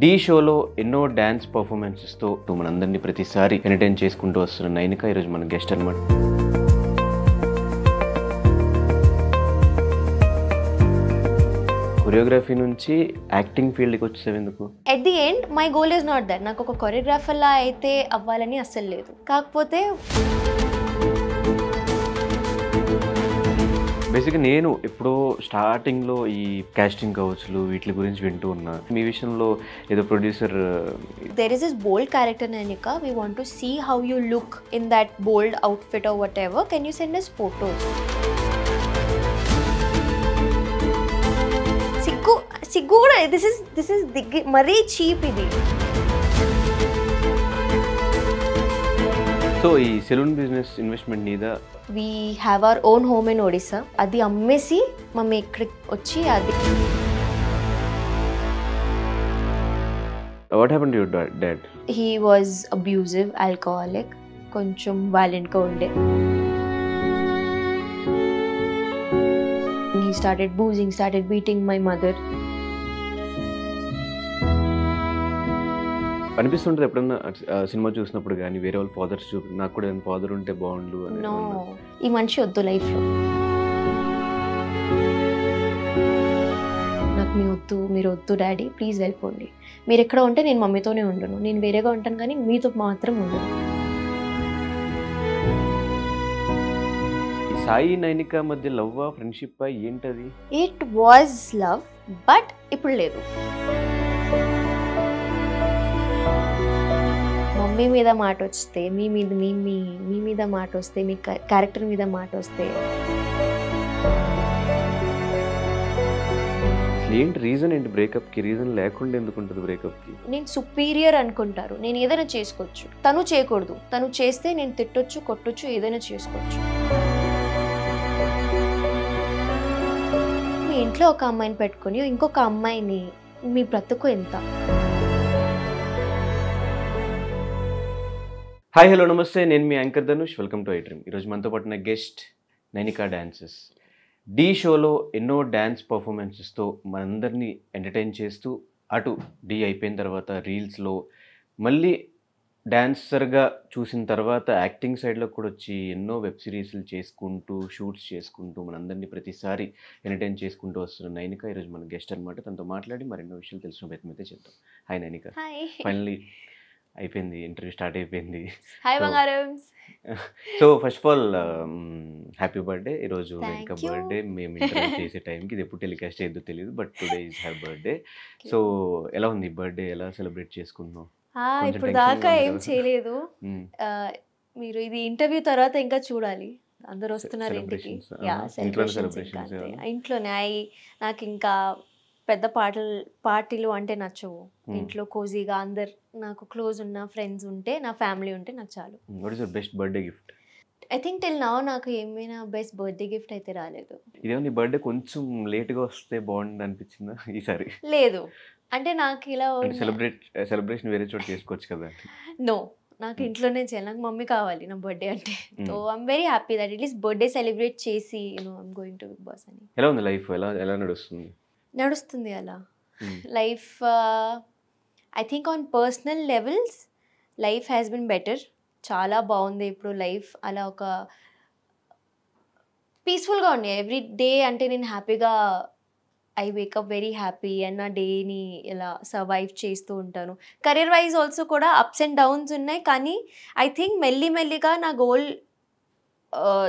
ఢీ షోలో ఎన్నో డ్యాన్స్ పర్ఫార్మెన్సెస్తో మనందరినీ ప్రతిసారి ఎంటర్టైన్ చేసుకుంటూ వస్తున్న నైనిక ఈరోజు మన గెస్ట్ అనమాట. కొరియోగ్రఫీ నుంచి యాక్టింగ్ ఫీల్డ్కి వచ్చేసావు ఎందుకు? At the end my goal is not that. నాకు ఒక కొరియోగ్రాఫర్లా అయితే అవ్వాలని అస్సలు లేదు. కాకపోతే బేసిక్గా నేను ఎప్పుడో స్టార్టింగ్లో ఈ కాస్టింగ్ కౌచ్లు వీటి గురించి వింటూ ఉన్నా. మీ విషయంలో ఏదో producer there is this bold character Nainika. We want to see how you look in that bold outfit or whatever. Can you send us photos? Siggu kuda this is mari cheap idi. So ఈ salon business investment మీద We have our own home in Odisha. అది అమ్మేసి mummy ఇక్కడికి వచ్చి అది. What happened to your dad? He was abusive, alcoholic, కొంచెం violent గా ఉండే. He started boozing, started beating my mother. అనిపిస్తుంటుంది ఎప్పుడన్నా సినిమా చూసినప్పుడు కానీ వేరే వాళ్ళ ఫాదర్స్ నాకు కూడా ఫాదర్ ఉంటే బాగుండు అని. నో, ఈ మనిషి వద్దు లైఫ్లో. నాకు మీరు వద్దు డాడీ, ప్లీజ్ వెళ్ళిపోండి. మీరు ఎక్కడ ఉంటే నేను మమ్మీతోనే ఉండను, నేను వేరేగా ఉంటాను కానీ మీతో మాత్రం ఉండను. సాయి నైనిక మధ్య లవ్ ఫ్రెండ్షిప్ ఏంటది? ఇట్ వాజ్ లవ్, బట్ ఇప్పుడు లేదు. మమ్మీ మీద మాట వస్తే, మీ మీద మాట వస్తే, మీ క్యారెక్టర్ మీద మాట వస్తే ఏంటి రీజన్? ఏంటి బ్రేకప్కి రీజన్ లేకుండా ఎందుకు ఉంటుంది బ్రేకప్కి? నేను సుపీరియర్ అనుకుంటారు, నేను ఏదైనా చేసుకోవచ్చు, తను చేయకూడదు. తను చేస్తే నేను తిట్టొచ్చు, కొట్టొచ్చు, ఏదైనా చేసుకోవచ్చు. మీ ఇంట్లో ఒక అమ్మాయిని పెట్టుకొని ఇంకొక అమ్మాయిని, మీ బ్రతుకు ఎంత? హాయ్ హలో నమస్తే, నేను మీ anchor Dhanush. Welcome to iDream. ఈరోజు మనతో పాటు నా గెస్ట్ నైనిక డాన్సెస్. ఢీ షోలో ఎన్నో డ్యాన్స్ పర్ఫార్మెన్సెస్తో మనందరినీ ఎంటర్టైన్ చేస్తూ, అటు ఢీ అయిపోయిన తర్వాత రీల్స్లో మళ్ళీ డాన్సర్గా చూసిన తర్వాత యాక్టింగ్ సైడ్లో కూడా వచ్చి ఎన్నో వెబ్ సిరీస్లు చేసుకుంటూ, షూట్స్ చేసుకుంటూ మనందరినీ ప్రతిసారి ఎంటర్టైన్ చేసుకుంటూ వస్తున్న నైనిక ఈరోజు మన గెస్ట్ అనమాట. తనతో మాట్లాడి మరెన్నో విషయాలు తెలిసిన ప్రయత్నం అయితే చేద్దాం. హాయ్ నైనిక. ఫైనలీ అయిపోయింది, ఇంటర్వ్యూ స్టార్ట్ అయిపోయింది. హాయ్ బంగారమ్స్. So first of all happy birthday. ఈరోజు నైనిక బర్త్డే. మేము ఇంటర్వ్యూ చేసే టైంకి ఇది ఎప్పుడు టెలికాస్ట్ అయ్యేదో తెలియదు, but today is her birthday. So ఎలా ఉంది బర్త్డే? ఎలా సెలబ్రేట్ చేసుకుంటున్నాం? ఇప్పుడు దాకా ఏం చేయలేదు. మీరు ఇది ఇంటర్వ్యూ తర్వాత ఇంకా చూడాలి. అందరు వస్తున్నారు ఇంటికి. ఇంట్లోనే నాకు ఇంకా పెద్ద పార్టీలు అంటే నచ్చవు. ఇంట్లో కోజీగా అందరు నాకు క్లోజ్ ఉన్న ఫ్రెండ్స్ ఉంటే, నా ఫ్యామిలీ ఉంటే నాకు చాలు. What is your best birthday gift? I think till now నాకు ఏమైనా బెస్ట్ బర్త్డే గిఫ్ట్ అయితే రాలేదు. ఇదేమో నీ బర్త్డే కొంచెం లేట్గా వస్తే బాగుంది అనిపించిందా ఈసారి? లేదు, అంటే నాకు ఇలా సెలబ్రేషన్ వేరే చోట చేసుకోవచ్చు కదా. నో, నాకు ఇంట్లోనే చేయాలి. నాకు మమ్మీ కావాలి నా బర్త్డే అంటే. So I'm very happy that at least birthday celebrate చేసి I'm going to Bigg Boss అని. ఎలా ఉంది లైఫ్? ఎలా నడుస్తుంది అలా life? I think on personal levels life has been better. చాలా బాగుంది ఇప్పుడు లైఫ్. అలా ఒక పీస్ఫుల్గా ఉంది ఎవ్రీ డే. అంటే నేను హ్యాపీగా I wake up very happy and నా డేని ఇలా సర్వైవ్ చేస్తూ ఉంటాను. కెరీర్ వైజ్ ఆల్సో కూడా అప్స్ అండ్ డౌన్స్ ఉన్నాయి, కానీ ఐ థింక్ మెల్లిమెల్లిగా నా గోల్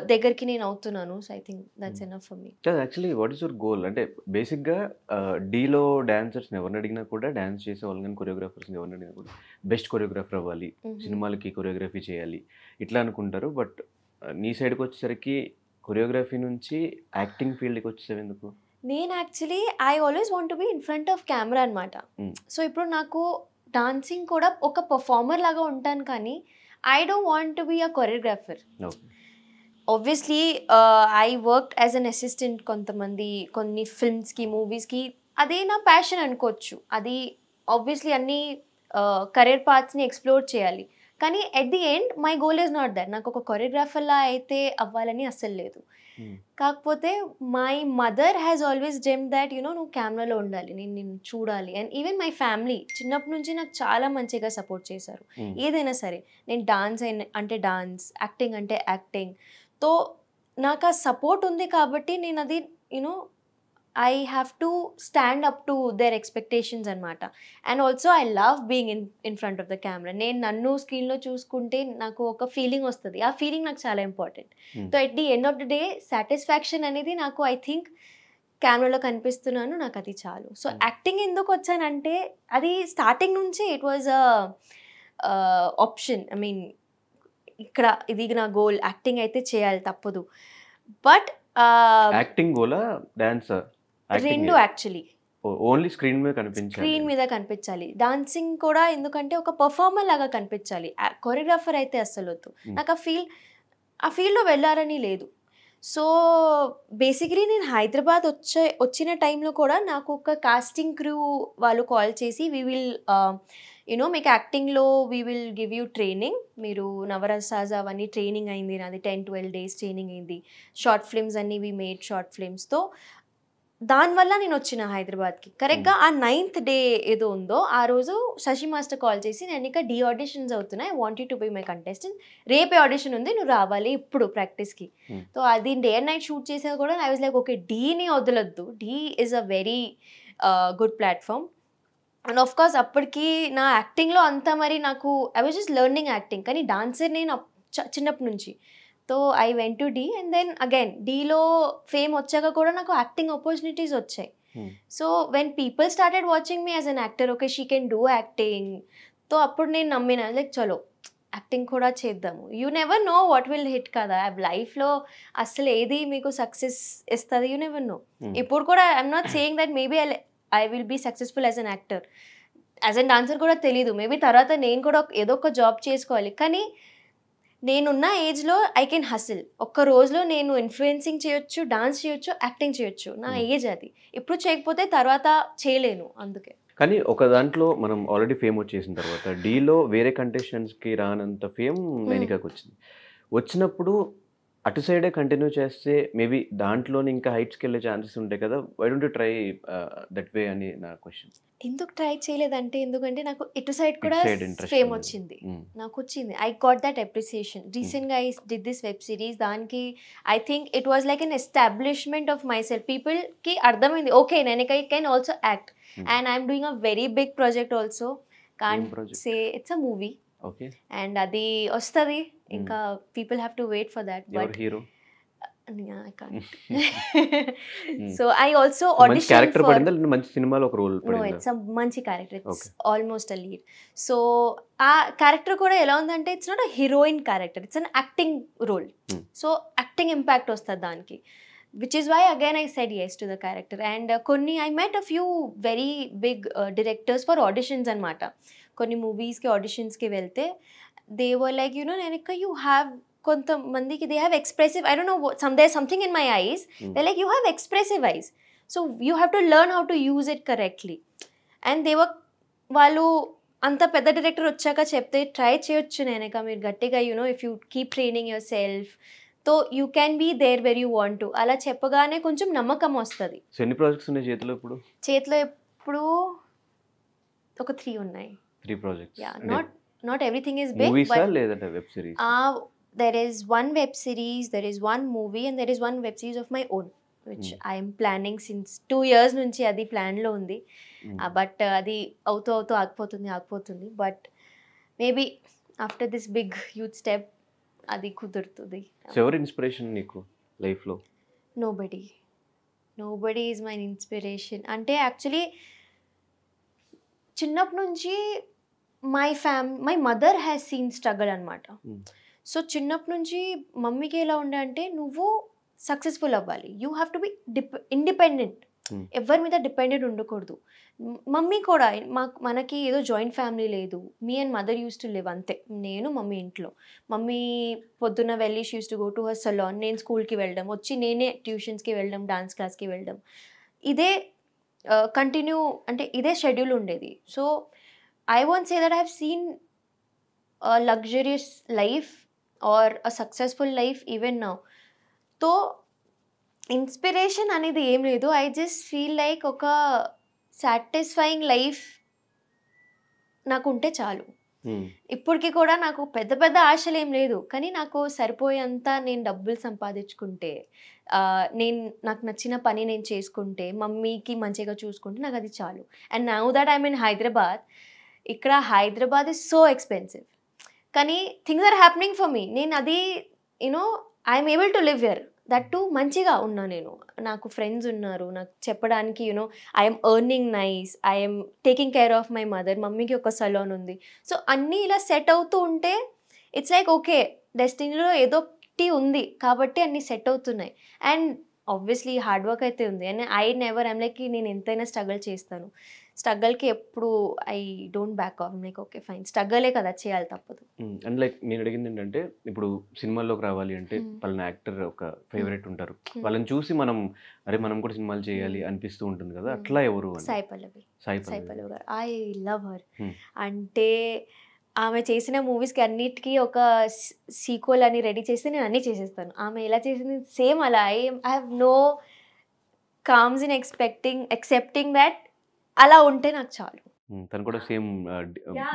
దగ్గరికి నేను అవుతున్నాను. So I think that's enough for me. Actually what is your goal? అంటే బేసిక్గా డీలో డాన్సర్స్ని ఎవరిని అడిగినా కూడా, డాన్స్ చేసే వాళ్ళని కానీ కొరియోగ్రాఫర్స్ని ఎవరిని అడిగినా కూడా బెస్ట్ కొరియోగ్రాఫర్ అవ్వాలి, సినిమాలకి కొరియోగ్రఫీ చేయాలి ఇట్లా అనుకుంటారు. బట్ నీ సైడ్కి వచ్చేసరికి కొరియోగ్రఫీ నుంచి యాక్టింగ్ ఫీల్డ్కి వచ్చేసావు ఎందుకు? నేను actually I always want to be in front of camera అనమాట. సో ఇప్పుడు నాకు డాన్సింగ్ కూడా ఒక పర్ఫార్మర్ లాగా ఉంటాను, కానీ I don't want to be a choreographer. Obviously I worked as an assistant కొన్ని ఫిల్మ్స్కి, మూవీస్కి. అదే నా ప్యాషన్ అనుకోవచ్చు. అది ఆబ్వియస్లీ అన్ని కెరీర్ పాత్స్ని ఎక్స్ప్లోర్ చేయాలి, కానీ at the end my goal is not that. నాకు ఒక కొరియోగ్రాఫర్లా అయితే అవ్వాలని అస్సలు లేదు. కాకపోతే my mother has always dream that నువ్వు కెమెరాలో ఉండాలి, నేను నిన్ను చూడాలి. అండ్ ఈవెన్ మై ఫ్యామిలీ చిన్నప్పటి నుంచి నాకు చాలా మంచిగా సపోర్ట్ చేశారు. ఏదైనా సరే, నేను డాన్స్ అంటే డాన్స్, యాక్టింగ్ అంటే యాక్టింగ్. తో నాకు ఆ సపోర్ట్ ఉంది కాబట్టి నేను అది I have to stand up to their expectations అనమాట. And also I love being in front of the camera. నేను నన్ను స్క్రీన్లో చూసుకుంటే నాకు ఒక ఫీలింగ్ వస్తుంది. ఆ ఫీలింగ్ నాకు చాలా important. So at the end of the day satisfaction అనేది నాకు ఐ థింక్ కెమెరాలో కనిపిస్తున్నాను, నాకు అది చాలు. సో యాక్టింగ్ ఎందుకు వచ్చానంటే అది స్టార్టింగ్ నుంచి it was option. I mean ఇక్కడ ఇది నా గోల్, యాక్టింగ్ అయితే చేయాలి తప్పదు. But acting Gola dancer? రెండు యాక్చువల్లీ. ఓన్లీ స్క్రీన్ మీద కనిపించాలి, స్క్రీన్ మీద కనిపించాలి. డాన్సింగ్ కూడా ఎందుకంటే ఒక పర్ఫార్మర్ లాగా కనిపించాలి. కొరియోగ్రాఫర్ అయితే అస్సలు వద్దు. నాకు ఆ ఫీల్డ్లో వెళ్ళాలని లేదు. సో బేసికలీ నేను హైదరాబాద్ వచ్చిన టైంలో కూడా నాకు ఒక కాస్టింగ్ క్రూ వాళ్ళు కాల్ చేసి వీ విల్ మీకు యాక్టింగ్లో we will give you training, మీరు నవరసాజ్ అవన్నీ ట్రైనింగ్ అయింది నాది, 10-12 days ట్రైనింగ్ అయింది. షార్ట్ ఫిల్మ్స్ అన్నీ వీ మేడ్ షార్ట్ ఫిల్మ్స్తో. దానివల్ల నేను వచ్చిన హైదరాబాద్కి. కరెక్ట్గా ఆ 9th day ఏదో ఉందో ఆ రోజు శశి మాస్టర్ కాల్ చేసి, నేను ఇంకా డీ ఆడిషన్స్ అవుతున్నాయి, I want you to be my contestant, రేపే ఆడిషన్ ఉంది, నువ్వు రావాలి ఇప్పుడు ప్రాక్టీస్కి. సో అది డే అండ్ నైట్ షూట్ చేసా కూడా ఐ వాజ్ లైక్ ఓకే, డీని వదలొద్దు, Dhee is a very good platform. And of course అప్పటికి నా యాక్టింగ్లో అంతా మరి నాకు I was just learning acting, కానీ డాన్సర్ నేను చిన్నప్పటి నుంచి. So I went to Dhee and then again డీలో ఫేమ్ వచ్చాక కూడా నాకు యాక్టింగ్ ఆపర్చునిటీస్ వచ్చాయి. So when people started watching me as an actor, okay she can do acting, తో అప్పుడు నేను నమ్మిన లైక్ చలో యాక్టింగ్ కూడా చేద్దాము. You never know what will hit కదా లైఫ్లో, అసలు ఏది మీకు సక్సెస్ ఇస్తుంది, యూ నెవర్ నో. ఇప్పుడు కూడా I'm not saying that maybe I will be successful as an actor, as an dancer కూడా తెలీదు. మేబీ తర్వాత నేను కూడా ఏదో ఒక జాబ్ చేసుకోవాలి, కానీ నేనున్న ఏజ్లో ఐ కెన్ హసిల్. ఒక్క రోజులో నేను ఇన్ఫ్లుయెన్సింగ్ చేయొచ్చు, డాన్స్ చేయొచ్చు, యాక్టింగ్ చేయొచ్చు. నా ఏజ్ అది. ఇప్పుడు చేయకపోతే తర్వాత చేయలేను. అందుకే. కానీ ఒక దాంట్లో మనం ఆల్రెడీ ఫేమ్ వచ్చేసిన తర్వాత డీలో వేరే కంటెస్టెంట్స్కి రానంత ఫేమ్ నైనికాకి వచ్చింది. వచ్చినప్పుడు అటు సైడే కంటిన్యూ చేస్తే మేబీ దాంట్లోనే ఇంకా హైట్స్కి వెళ్ళే ఛాన్సెస్ ఉంటాయి కదా, why don't you try that way అని నా క్వశ్చన్. ఎందుకు ట్రై చేయలేదంటే ఎందుకంటే నాకు ఇటు సైడ్ కూడా ఫేమ్ వచ్చింది, నాకు వచ్చింది. I got that appreciation. రీసెంట్గా I did this web series, దానికి I think it was like an establishment of myself. పీపుల్కి అర్థమైంది okay Nainika can also act, and I'm doing a very big project also. Can't say it's a movie, and అది వస్తుంది ఇంకా, people have to wait for that. But hero I can't. So I also auditioned character for padinda manchi cinema oka role padinda. No, it's a manchi character. It's almost a lead. So ఆ character కూడా ఎలా ఉందంటే it's not a heroine character, it's an acting role. So acting impact వస్తుంది దానికి, which is why again I said yes to the character. And కొన్ని I met a few very big directors for auditions అన్నమాట. కొన్ని మూవీస్కి ఆడిషన్స్కి వెళ్తే they were like Nanika, you have కొంతమందికి they have expressive, I don't know, there's something in my eyes, they're like you have expressive eyes, so you have to learn how to use it correctly. And they were వాళ్ళు అంత పెద్ద director వచ్చాక చెప్తే try చేయొచ్చు నేనక మీరు గట్టిగా if you keep training yourself తో you can be there where you want to, అలా చెప్పగానే కొంచెం నమ్మకం వస్తుంది. సో ఎన్ని ప్రాజెక్ట్స్ ఉన్నాయి చేతిలో ఇప్పుడు? చేతిలో ఇప్పుడు ఒక 3 ఉన్నాయి. 3 projects. Yeah, not everything is big. Movies but లేదంటే web series? There is one web series, there is one movie, and there is one web series of my own, which I am planning since 2 years నుంచి అది ప్లాన్లో ఉంది. But అది అవుతూ ఆగిపోతుంది. But maybe after this big huge step అది కుదురుతుంది. ఎవరి ఇన్స్పిరేషన్ నీకు లైఫ్లో? Nobody is my inspiration. అంటే యాక్చువల్లీ చిన్నప్పటి నుంచి my mother has seen struggle అనమాట. సో చిన్నప్పటి నుంచి మమ్మీకి ఎలా ఉండే అంటే నువ్వు సక్సెస్ఫుల్ అవ్వాలి, you have to be independent, ఎవరి మీద డిపెండెంట్ ఉండకూడదు. మమ్మీ కూడా మనకి ఏదో జాయింట్ ఫ్యామిలీ లేదు, me and mother use to live అంతే, నేను మమ్మీ ఇంట్లో. మమ్మీ పొద్దున్న వెళ్ళి she use to go to her salon, నేను స్కూల్కి వెళ్ళడం, వచ్చి నేనే ట్యూషన్స్కి వెళ్ళడం, డాన్స్ క్లాస్కి వెళ్ళడం, ఇదే కంటిన్యూ అంటే ఇదే షెడ్యూల్ ఉండేది. So I want say that I have seen luxurious life or a successful life even now. So inspiration అనేది ఏం లేదు. ఐ జస్ట్ ఫీల్ లైక్ ఒక సాటిస్ఫైయింగ్ లైఫ్ నాకుంటే చాలు. ఇప్పటికి కూడా నాకు పెద్ద పెద్ద ఆశలు ఏం లేదు, కానీ నాకు సరిపోయేంత నేను డబ్బులు సంపాదించుకుంటే, నాకు నచ్చిన పని నేను చేసుకుంటే, మమ్మీకి మంచిగా చూసుకుంటే నాకు అది చాలు. And now that I'm in Hyderabad, ఇక్కడ హైదరాబాద్ ఇస్ సో ఎక్స్పెన్సివ్, కానీ things are happening for me. నేను అది you know I'm able to live here, that too మంచిగా ఉన్నా నేను. నాకు ఫ్రెండ్స్ ఉన్నారు, నాకు చెప్పడానికి I'm earning nice, I'm taking care of my mother, మమ్మీకి ఒక సలోన్ ఉంది. సో అన్నీ ఇలా సెట్ అవుతూ ఉంటే ఇట్స్ లైక్ ఓకే, డెస్టినీలో ఏదో ఒకటి ఉంది కాబట్టి అన్నీ సెట్ అవుతున్నాయి. అండ్ ఆబ్వియస్లీ హార్డ్ వర్క్ అయితే ఉంది. అండ్ ఐఎమ్ లైక్ నేను ఎంతైనా స్ట్రగుల్ చేస్తాను. స్ట్రగల్కి ఎప్పుడు I don't back off. Like okay fine, స్ట్రగలే కదా, చేయాలి, తప్పదు. అండ్ లైక్ నేను అడిగింది ఏంటంటే, ఇప్పుడు సినిమాల్లోకి రావాలి అంటే పలానా యాక్టర్ ఒక ఫేవరెట్ ఉంటారు, వాళ్ళని చూసి మనం కూడా సినిమాలు చేయాలి అనిపిస్తూ ఉంటుంది కదా, అట్లా ఎవరు? సాయి పల్లవి గారు. I love her. Hmm. అంటే ఆమె చేసిన మూవీస్కి అన్నిటికీ ఒక సీక్వెల్ అని రెడీ చేస్తే నేను అన్నీ చేసేస్తాను. ఆమె ఎలా చేసింది సేమ్ అలా. I have no qualms in accepting that అలా ఉంటే నాకు చాలు. తను కూడా సేమ్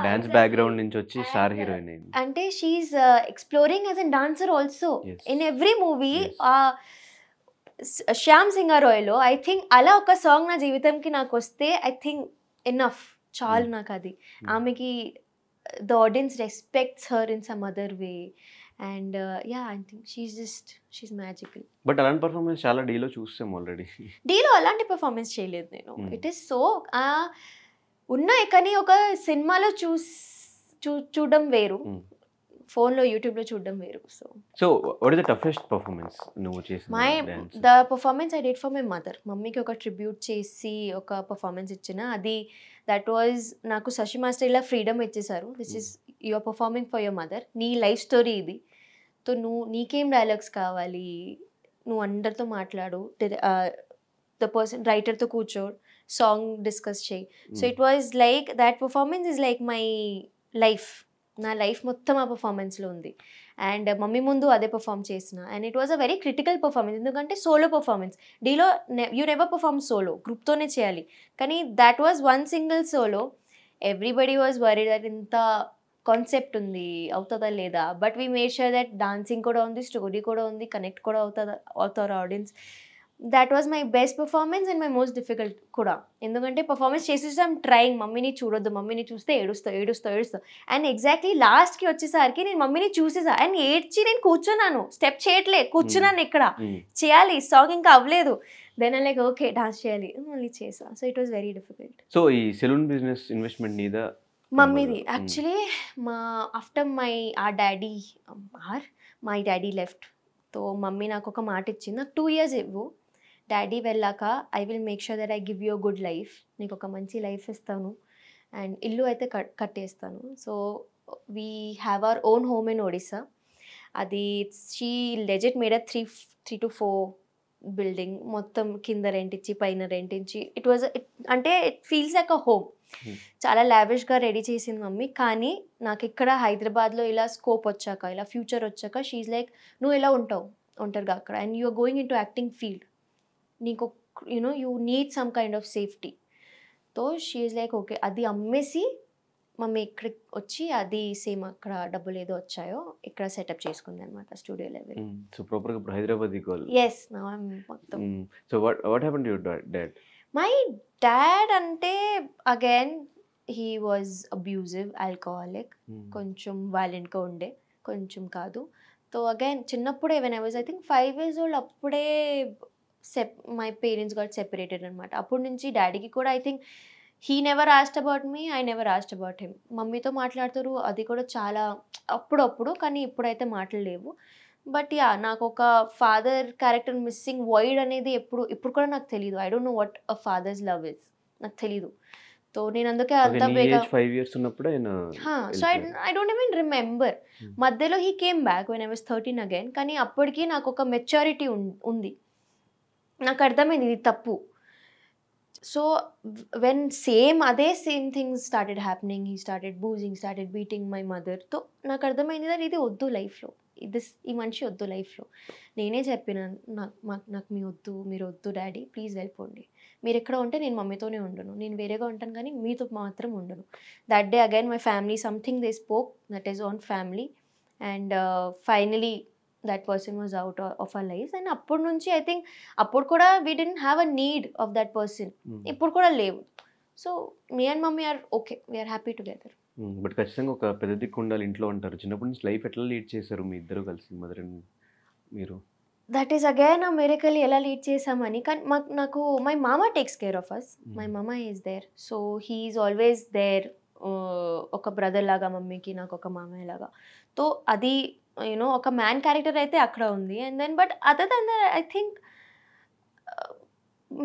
డాన్స్ బ్యాక్గ్రౌండ్ నుంచి వచ్చి స్టార్ హీరోయిన్ అయింది. అంటే she's exploring as a dancer also in every movie. Shyam సింగారోయ్లో ఐ థింక్ అలా ఒక సాంగ్ నా జీవితంకి నాకు వస్తే ఐ థింక్ ఎనఫ్, చాలు నాకు అది. ఆమెకి the audience respects her in some other way. And I think she's magical. But అలాంటి పర్ఫార్మెన్స్ చాలా డీలో చూస్తాం ఆల్రెడీ. డీలో అలాంటి పర్ఫార్మెన్స్ చేయలేదు నేను. ఇట్ ఈస్ సో ఉన్నాయి, కానీ ఒక సినిమాలో చూడడం వేరు, ఫోన్లో యూట్యూబ్లో చూడడం వేరు. So what is the toughest performance నువ్వు చేసిన? The performance I did for my mother. మమ్మీకి ఒక ట్రిబ్యూట్ చేసి ఒక పర్ఫార్మెన్స్ ఇచ్చిన, అది దట్ వాజ్ నాకు శశి మాస్టర్ ఇలా ఫ్రీడమ్ ఇచ్చేసారు. This is your performing for your mother, నీ లైఫ్ స్టోరీ ఇది, సో నీకేం డైలాగ్స్ కావాలి, నువ్వు అందరితో మాట్లాడు, ద పర్సన్ రైటర్తో కూర్చో, సాంగ్ డిస్కస్ చేయి. So it was like that performance is like my life. నా లైఫ్ మొత్తం ఆ పర్ఫార్మెన్స్లో ఉంది. అండ్ మమ్మీ ముందు అదే పర్ఫామ్ చేసిన. And it was a very critical performance, ఎందుకంటే సోలో పర్ఫార్మెన్స్. డీలో యూ నెవర్ పర్ఫార్మ్ సోలో, గ్రూప్తోనే చేయాలి. కానీ that was one single solo. Everybody was worried that ఇంత కాన్సెప్ట్ ఉంది, అవుతుందా లేదా. But we made sure that dancing కూడా ఉంది, స్టోరీ కూడా ఉంది, కనెక్ట్ కూడా అవుతారు audience. That was my best performance and my most difficult కూడా. ఎందుకంటే పర్ఫార్మెన్స్ చేసేసాం ట్రయింగ్, మమ్మీని చూడొద్దు, మమ్మీని చూస్తే ఏడుస్తా. అండ్ ఎగ్జాక్ట్లీ లాస్ట్కి వచ్చేసరికి నేను మమ్మీని చూసేసా అండ్ ఏడ్చి నేను కూర్చున్నాను, స్టెప్ చేయట్లే, కూర్చున్నాను ఇక్కడ, చేయాలి, సాంగ్ ఇంకా అవ్వలేదు. Then I like okay dance చేయాలి, మళ్ళీ చేసా. So it was very difficult. So ఈ సెలూన్ బిజినెస్ ఇన్వెస్ట్మెంట్ నీదా? మమ్మీది. Actually after my daddy left, తో మమ్మీ నాకు ఒక మాట ఇచ్చింది, నాకు 2 years ఇవ్వు, డాడీ వెళ్ళాక I will make sure that I give you a good life, నీకు ఒక మంచి లైఫ్ ఇస్తాను అండ్ ఇల్లు అయితే కట్టేస్తాను. So we have our own home in Odisha. అది she legit made a 3 to 4 building, మొత్తం కింద రెంట్ ఇచ్చి పైన రెంట్ ఇచ్చి. అంటే it feels like a home. చాలా లావిష్గా రెడీ చేసింది మమ్మీ. కానీ నాకు ఇక్కడ హైదరాబాద్లో ఇలా స్కోప్ వచ్చాక, ఇలా ఫ్యూచర్ వచ్చాక షీఈ్ లైక్ నువ్వు ఎలా ఉంటావు ఒంటరిగా అక్కడ, and you're going in to acting field, నీకు you need some kind of safety. తో షీఈ్ లైక్ ఓకే, అది అమ్మేసి మమ్మీ ఇక్కడికి వచ్చి అది సేమ్ అక్కడ డబ్బులు ఏదో వచ్చాయో ఇక్కడ సెటప్ చేసుకుంది అనమాట, స్టూడియో లెవెల్. సో ప్రాపర్గా ఇప్పుడు Hyderabad equal. Yes, now I am మొత్తం. So what happened to your dad? My dad అంటే again he was abusive, alcoholic, కొంచెం వైలెంట్గా ఉండే, కొంచెం కాదు. సో అగైన్ చిన్నప్పుడే when I was I think 5 years old అప్పుడే మై పేరెంట్స్ గాట్ సెపరేటెడ్ అనమాట. అప్పటి నుంచి డాడీకి కూడా I think he never asked about me, I never asked about him. మమ్మీతో మాట్లాడుతారు, అది కూడా చాలా అప్పుడప్పుడు, కానీ ఇప్పుడైతే మాటలు లేవు. బట్ నాకు ఒక ఫాదర్ క్యారెక్టర్ మిస్సింగ్ వాయిడ్ అనేది ఇప్పుడు కూడా నాకు తెలియదు. I don't know what a fathers love is, నాకు తెలీదు. సో నేను అందుకే అంత బేగా 5 years ఉన్నప్పుడు so I don't even remember. మధ్యలో he came back when I was 13 again. కానీ అప్పటికి నాకు ఒక మెచ్యూరిటీ ఉంది, నాకు అర్థమైంది ఇది తప్పు. సో వెన్ అదే same things started happening, he started boozing, started beating my mother. తో నాకు అర్థమైంది దట్ ఇది వద్దు లైఫ్లో, ఈ మనిషి వద్దు లైఫ్లో. నేనే చెప్పిన, నాకు మీ వద్దు, మీరు వద్దు డాడీ, ప్లీజ్ వెళ్ళిపోండి. మీరు ఎక్కడ ఉంటే నేను మమ్మీతోనే ఉండను, నేను వేరేగా ఉంటాను కానీ మీతో మాత్రం ఉండను. That day again my family something they spoke that is on family and finally that person was out of our life. And అప్పటి నుంచి ఐ థింక్ అప్పుడు కూడా we didn't have a need of that person. ఇప్పుడు కూడా లేవు. So me and mummy are okay, we're happy together. But ఖచ్చితంగా ఒక పెద్ద దిక్కు ఉండాలి ఇంట్లో అంటారు. చిన్నప్పటి నుంచి లైఫ్ ఎట్లా లీడ్ చేశారు మీ ఇద్దరు కలిసి, మదర్ అండ్ మీరు? That is again a miracle, ఎలా లీడ్ చేసామని. కానీ నాకు మై మామ takes care of us. My మామ is there, so he is always there. ఒక బ్రదర్ లాగా మమ్మీకి, నాకు ఒక మామయ్య లాగా. సో అది యూనో ఒక మ్యాన్ క్యారెక్టర్ అయితే అక్కడ ఉంది. And then but other than that I think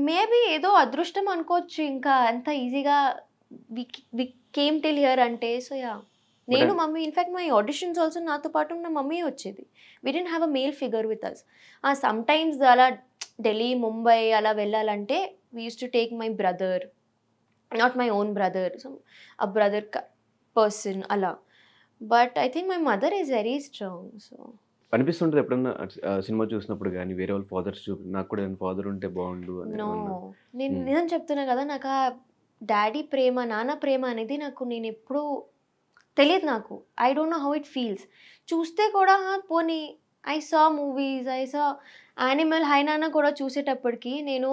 maybe ఏదో అదృష్టం అనుకోవచ్చు. ఇంకా అంత ఈజీగా వి కేమ్ టిల్ హియర్ అంటే. సో యా, నేను mummy, in fact my auditions also నాతో పాటు నా మమ్మీ వచ్చేది. We didn't have a male figure with us. Sometimes అలా ఢిల్లీ, ముంబై అలా వెళ్ళాలంటే we use to take my brother, not my own brother, so a brother person అలా. But I think my mother is very strong. So అనిపిస్తుంటుంది ఎప్పుడన్నా cinema చూసినప్పుడు కానీ వేరే వాళ్ళ ఫాదర్స్ నాకు కూడా ఫాదర్ ఉంటే బాగుండు అని? నో, నేను నిజం చెప్తున్నా కదా, నాకు ఆ డాడీ ప్రేమ, నాన్న ప్రేమ అనేది నేను ఎప్పుడూ తెలియదు. నాకు I don't know how it feels. చూస్తే కూడా పోనీ I saw movies, I saw Animal, హైనానా కూడా చూసేటప్పటికి నేను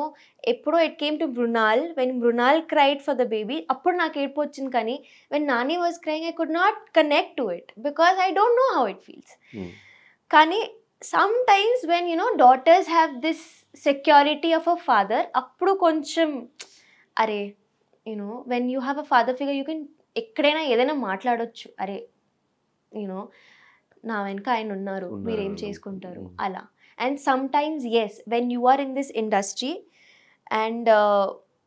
ఎప్పుడో it came to Mrunal, when Mrunal cried for the baby, అప్పుడు నాకు ఏడుపు వచ్చింది. కానీ when Nani was crying I could not connect to it because I don't know how it feels. కానీ sometimes when daughters have this security of a father, అప్పుడు కొంచెం అరే when you have a father figure you can ఎక్కడైనా ఏదైనా మాట్లాడొచ్చు. అరే నా వెనక ఆయన ఉన్నారు, మీరేం చేసుకుంటారు అలా. And sometimes yes, when you are in this industry and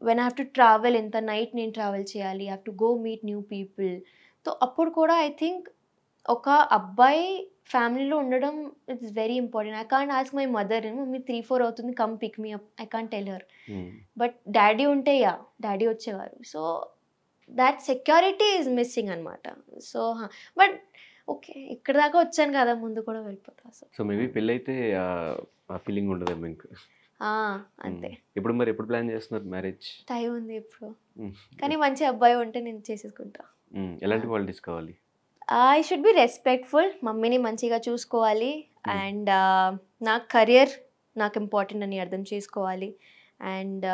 when I have to travel, ఇంత నైట్ నేను ట్రావెల్ చేయాలి, I have to go meet new people. So అప్పుడు కూడా ఐ థింక్ ఒక అబ్బాయి ఫ్యామిలీలో ఉండడం it's very important. I can't ask my mother, mummy 3-4 అవుతుంది, come pick me up, I can't tell her. But daddy ఉంటే యా, డాడీ వచ్చేవారు. So that security is missing అనమాట. సో బట్ ఓకే, ఇక్కడ దాకా వచ్చాను కదా, ముందు కూడా వెళ్ళిపోతా. సో మేబీ పెళ్ళి అయితే ఆ ఫీలింగ్ ఉండదేమో ఇంకా. అంతే. ఇప్పుడు మరి ఎప్పుడు ప్లాన్ చేస్తున్నారు మ్యారేజ్? టైం ఉంది ఇప్పుడు, కానీ మంచి అబ్బాయి ఉంటే నేను చేసేసుకుంటా. ఎలాంటి క్వాలిటీస్ కావాలి? ఐ షుడ్ బి రెస్పెక్ట్ఫుల్, మమ్మీని మంచిగా చూసుకోవాలి. అండ్ నా కెరియర్ నాకు ఇంపార్టెంట్ అని అర్థం చేసుకోవాలి. అండ్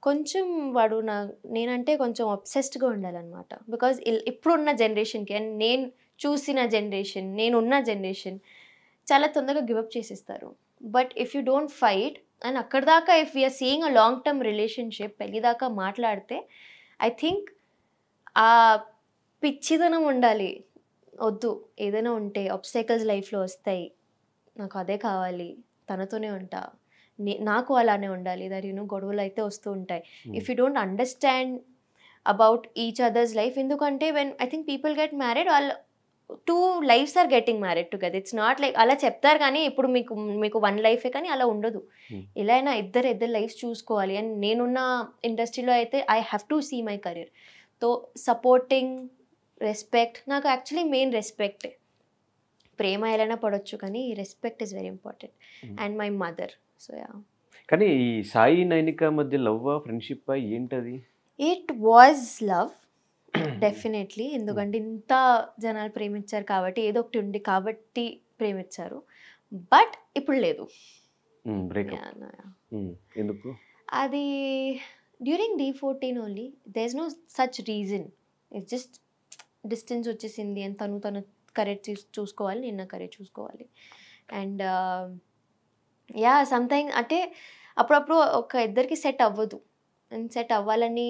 కొంచెం వాడు నేనంటే కొంచెం అబ్సెస్డ్గా ఉండాలన్నమాట. బికాజ్ ఇప్పుడున్న జనరేషన్కి అండ్ నేను చూసిన జనరేషన్, నేనున్న జనరేషన్ చాలా తొందరగా గివప్ చేసేస్తారు. But if you don't fight and అక్కడ దాకా if we're seeing a long term relationship, పెళ్ళి దాకా మాట్లాడితే ఐ థింక్ ఆ పిచ్చిదనం ఉండాలి. వద్దు, ఏదైనా ఉంటే ఆబ్స్టాకల్స్ లైఫ్లో వస్తాయి, నాకు అదే కావాలి, తనతోనే ఉంటా, నాకు అలానే ఉండాలి. దట్ గొడవలు అయితే వస్తూ ఉంటాయి. If you don't understand about each others life, ఎందుకంటే when I think people get married, వాళ్ళు 2 lives are getting married together. It's not like అలా చెప్తారు కానీ ఇప్పుడు మీకు 1 లైఫే, కానీ అలా ఉండదు. ఎలా అయినా ఇద్దరు లైఫ్స్ చూసుకోవాలి. అండ్ నేనున్న ఇండస్ట్రీలో అయితే I have to see my career. So supporting, respect, నాకు యాక్చువల్లీ మెయిన్ రెస్పెక్ట్. ప్రేమ ఎలానా పడవచ్చు కానీ respect is very important. And my mother. So yeah. కానీ ఈ సాయి నైనిక మధ్య లవ్ ఫ్రెండ్షిప్ ఏంటది? It was love definitely. ఎందుకంటే ఇంత జనాలు ప్రేమించారు కాబట్టి, ఏదో ఒకటి ఉంది కాబట్టి ప్రేమించారు. బట్ ఇప్పుడు లేదు. ఎందుకు? అది during D14 only. There is no such reason. It's just distance వచ్చేసింది అండ్ తను కరెక్ట్ చూసుకోవాలి, నేను నా కరెక్ట్ చూసుకోవాలి. అండ్ యా సమ్టైమ్ అంటే అప్పుడప్పుడు ఒక ఇద్దరికి సెట్ అవ్వదు. అండ్ సెట్ అవ్వాలని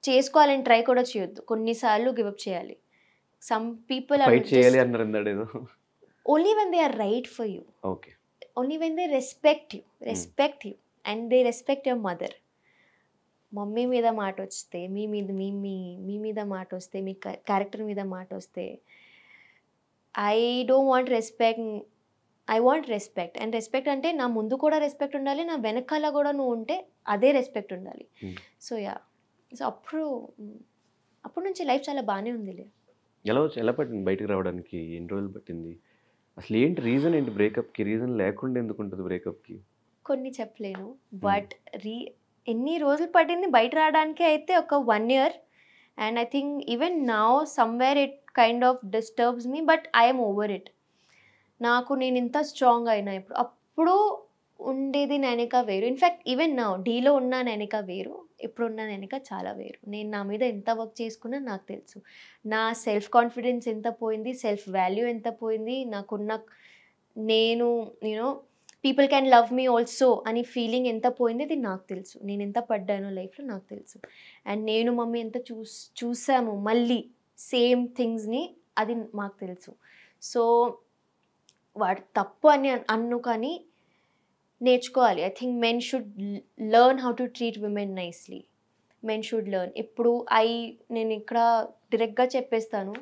చేసుకోవాలని ట్రై కూడా చేయొద్దు, కొన్నిసార్లు గివప్ చేయాలి. Some people only when they are right for you, only when they respect you and they respect your mother. Mummy మీద మాట వస్తే, మీ మీద మాట వస్తే, మీ క్యారెక్టర్ మీద మాట వస్తే, I don't want respect, I want respect. And respect అంటే నా ముందు కూడా రెస్పెక్ట్ ఉండాలి, నా వెనకాల కూడా నువ్వు ఉంటే అదే రెస్పెక్ట్ ఉండాలి. సో యా, సో అప్పుడు నుంచి లైఫ్ చాలా బాగానే ఉందిలే. ఎలా పట్టింది బయటకు రావడానికి? ఎన్ని రోజులు పట్టింది? అసలు ఏంటి రీజన్ ఏంటి బ్రేకప్కి? రీజన్ లేకుండా ఎందుకు ఉంటుంది బ్రేకప్కి? కొన్ని చెప్పలేను, బట్ ఎన్ని రోజులు పట్టింది బయట రావడానికి అయితే ఒక 1 year. And I think even now somewhere it kind of disturbs me, but I'm over it. నాకు నేను ఇంత స్ట్రాంగ్ అయినా ఇప్పుడు, అప్పుడు ఉండేది నైనిక వేరు. ఇన్ఫ్యాక్ట్ ఈవెన్ నౌ డీలో ఉన్న నైనిక వేరు, ఇప్పుడున్న నైనిక చాలా వేరు. నేను నా మీద ఎంత వర్క్ చేసుకున్నా నాకు తెలుసు. నా సెల్ఫ్ కాన్ఫిడెన్స్ ఎంత పోయింది, సెల్ఫ్ వాల్యూ ఎంత పోయింది, నాకున్న నేను you know people can love me also అని ఫీలింగ్ ఎంత పోయింది, అది నాకు తెలుసు. నేను ఎంత పడ్డానో లైఫ్లో నాకు తెలుసు. అండ్ నేను మమ్మీ ఎంత చూసాము మళ్ళీ సేమ్ థింగ్స్ని, అది మాకు తెలుసు. సో వాడు తప్పు అని అన్ను, కానీ నేర్చుకోవాలి. I think men should learn how to treat women nicely. Men should learn. ఇప్పుడు నేను ఇక్కడ డైరెక్ట్గా చెప్పేస్తాను,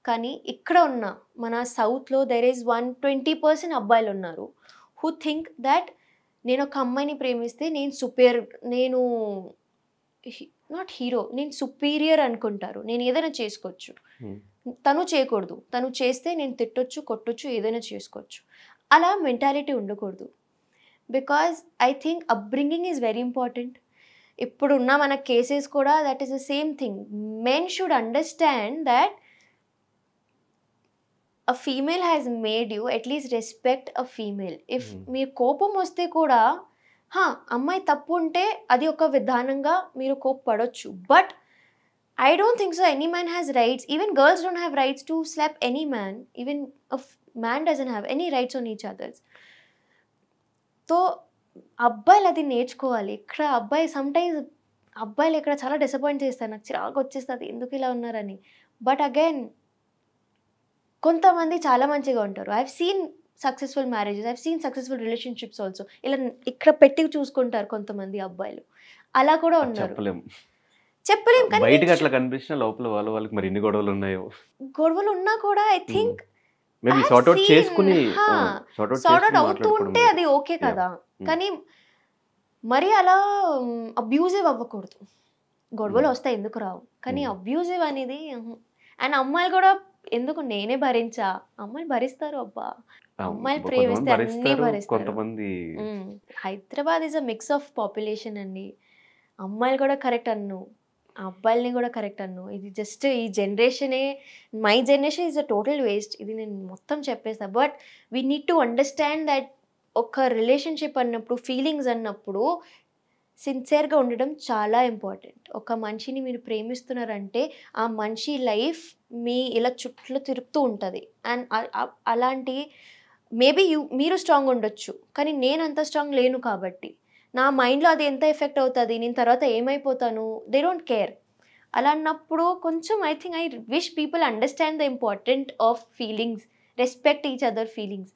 కానీ ఇక్కడ ఉన్న మన సౌత్లో దెర్ ఈజ్ 120% అబ్బాయిలు ఉన్నారు హూ థింక్ దట్ నేను ఒక అమ్మాయిని ప్రేమిస్తే నేను నాట్ హీరో, నేను సుపీరియర్ అనుకుంటారు. నేను ఏదైనా చేసుకోవచ్చు, తను చేయకూడదు. తను చేస్తే నేను తిట్టొచ్చు, కొట్టొచ్చు, ఏదైనా చేసుకోవచ్చు. అలా మెంటాలిటీ ఉండకూడదు. Because I think upbringing is very important. ఇప్పుడున్న మన కేసెస్ కూడా that is the same thing. Men should understand that a female has made you, at least respect a female. If మీరు కోపం వస్తే కూడా అమ్మాయి తప్పు ఉంటే అది ఒక విధానంగా మీరు కోప్పడొచ్చు. But I don't think so any man has rights. Even girls don't have rights to slap any man. Even a man doesn't have any rights on each others. So అబ్బాయిలు అది నేర్చుకోవాలి. ఇక్కడ అబ్బాయిలు ఇక్కడ చాలా డిసప్పాయింట్ చేస్తారు. నాకు చిరాకు వచ్చేస్తుంది ఎందుకు ఇలా ఉన్నారని. బట్ అగైన్ కొంతమంది చాలా మంచిగా ఉంటారు. I have seen successful marriages, I have seen successful relationships also. ఇలా ఇక్కడ పెట్టి చూసుకుంటారు కొంతమంది అబ్బాయిలు, అలా కూడా ఉన్నారు. చెప్పలేం, కానీ బయటకి అట్లా కనిపించిన లోపల వాళ్ళకి మరి ఎన్ని గొడవలు ఉన్నాయో. గొడవలు ఉన్నా కూడా I think maybe sort out చేసుకుని సార్ట్ అవుట్ అవుతూ ఉంటే అది ఓకే కదా. కానీ మరి అలా అబ్యూజివ్ అవ్వకూడదు. గొడవలు వస్తాయి, ఎందుకు రావు, కానీ అబ్యూజివ్ అనేది. అండ్ అమ్మాయిలు కూడా ఎందుకు, నేనే భరించా, అమ్మాయిలు భరిస్తారు. అబ్బా, అమ్మాయిలు ప్రేమిస్తే అన్నీ భరిస్తారు. Hyderabad is a mix of population అండి. అమ్మాయిలు కూడా కరెక్ట్ అన్ను, అబ్బాయిలని కూడా కరెక్ట్ అన్ను. ఇది జస్ట్ ఈ జనరేషనే, my generation is a total waste. ఇది నేను మొత్తం చెప్పేస్తా. But we need to understand that ఒక రిలేషన్షిప్ అన్నప్పుడు, ఫీలింగ్స్ అన్నప్పుడు సిన్సియర్గా ఉండడం చాలా ఇంపార్టెంట్. ఒక మనిషిని మీరు ప్రేమిస్తున్నారంటే ఆ మనిషి లైఫ్ మీ ఇలా చుట్టూ తిరుగుతూ ఉంటుంది. అండ్ అలాంటి మేబీ మీరు స్ట్రాంగ్ ఉండొచ్చు, కానీ నేను అంత స్ట్రాంగ్ లేను. కాబట్టి నా మైండ్లో అది ఎంత ఎఫెక్ట్ అవుతుంది, నేను తర్వాత ఏమైపోతాను, దే డోంట్ కేర్. అలా అన్నప్పుడు కొంచెం I think I wish people understand the important of feelings, respect each other feelings.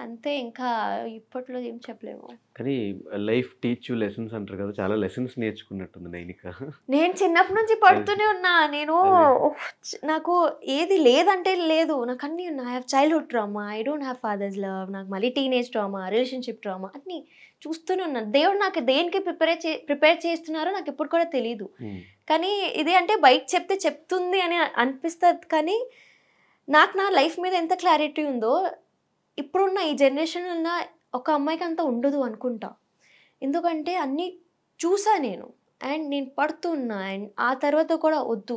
అంతే, ఇంకా ఇప్పట్లో ఏం చెప్పలేము. కానీ లైఫ్ టీచ్ యూ లెసన్స్ అంటారు కదా, చాలా లెసన్స్ నేర్చుకున్నట్టుంది నైనిక. నేను చిన్నప్పటి నుంచి పడుతూనే ఉన్నా. నాకు ఏది లేదంటే లేదు, నాకు అన్నీ ఉన్నా. I have childhood trauma, I don't have fathers love, నాకు మళ్ళీ టీనేజ్ ట్రామా, రిలేషన్షిప్ ట్రామా, అన్నీ చూస్తూనే ఉన్నాను. దేవుడు నాకు దేనికి ప్రిపేర్ చేస్తున్నారో నాకు ఇప్పుడు కూడా తెలీదు. కానీ ఇది అంటే బయట చెప్తే చెప్తుంది అని అనిపిస్తుంది, కానీ నాకు నా లైఫ్ మీద ఎంత క్లారిటీ ఉందో ఇప్పుడున్న ఈ జనరేషన్ ఉన్న ఒక అమ్మాయికి అంత ఉండదు అనుకుంటా. ఎందుకంటే అన్నీ చూసా నేను, అండ్ నేను పడుతున్నా. అండ్ ఆ తర్వాత కూడా వద్దు,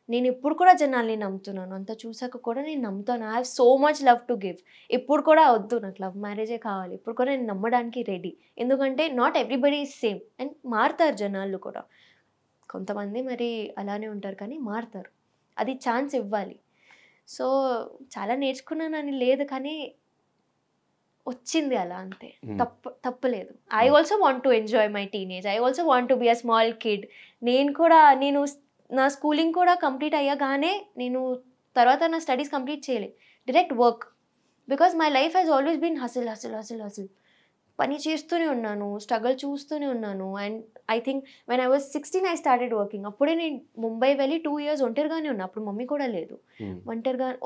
నేను ఇప్పుడు కూడా జనాల్ని నమ్ముతున్నాను. అంత చూసాక కూడా నేను నమ్ముతాను. I have so much love to give. ఇప్పుడు కూడా వద్దు, నాకు లవ్ మ్యారేజే కావాలి. ఇప్పుడు కూడా నేను నమ్మడానికి రెడీ. ఎందుకంటే not everybody is same. And మారుతారు జనాలు కూడా. కొంతమంది మరి అలానే ఉంటారు, కానీ మారుతారు. అది ఛాన్స్ ఇవ్వాలి. సో చాలా నేర్చుకున్నానని లేదు, కానీ వచ్చింది అలా, అంతే. తప్పలేదు. I also want to enjoy my teenage. I also want to be a small kid. నేను నా స్కూలింగ్ కూడా కంప్లీట్ అయ్యగానే నేను తర్వాత నా స్టడీస్ కంప్లీట్ చేయలేదు, direct work. Because my life has always been hustle hustle hustle hustle. పని చేస్తూనే ఉన్నాను, స్ట్రగుల్ చూస్తూనే ఉన్నాను. And I think when I was 16 I started working. అప్పుడే నేను ముంబై వెళ్ళి 2 years ఒంటరిగానే ఉన్నా. అప్పుడు మమ్మీ కూడా లేదు.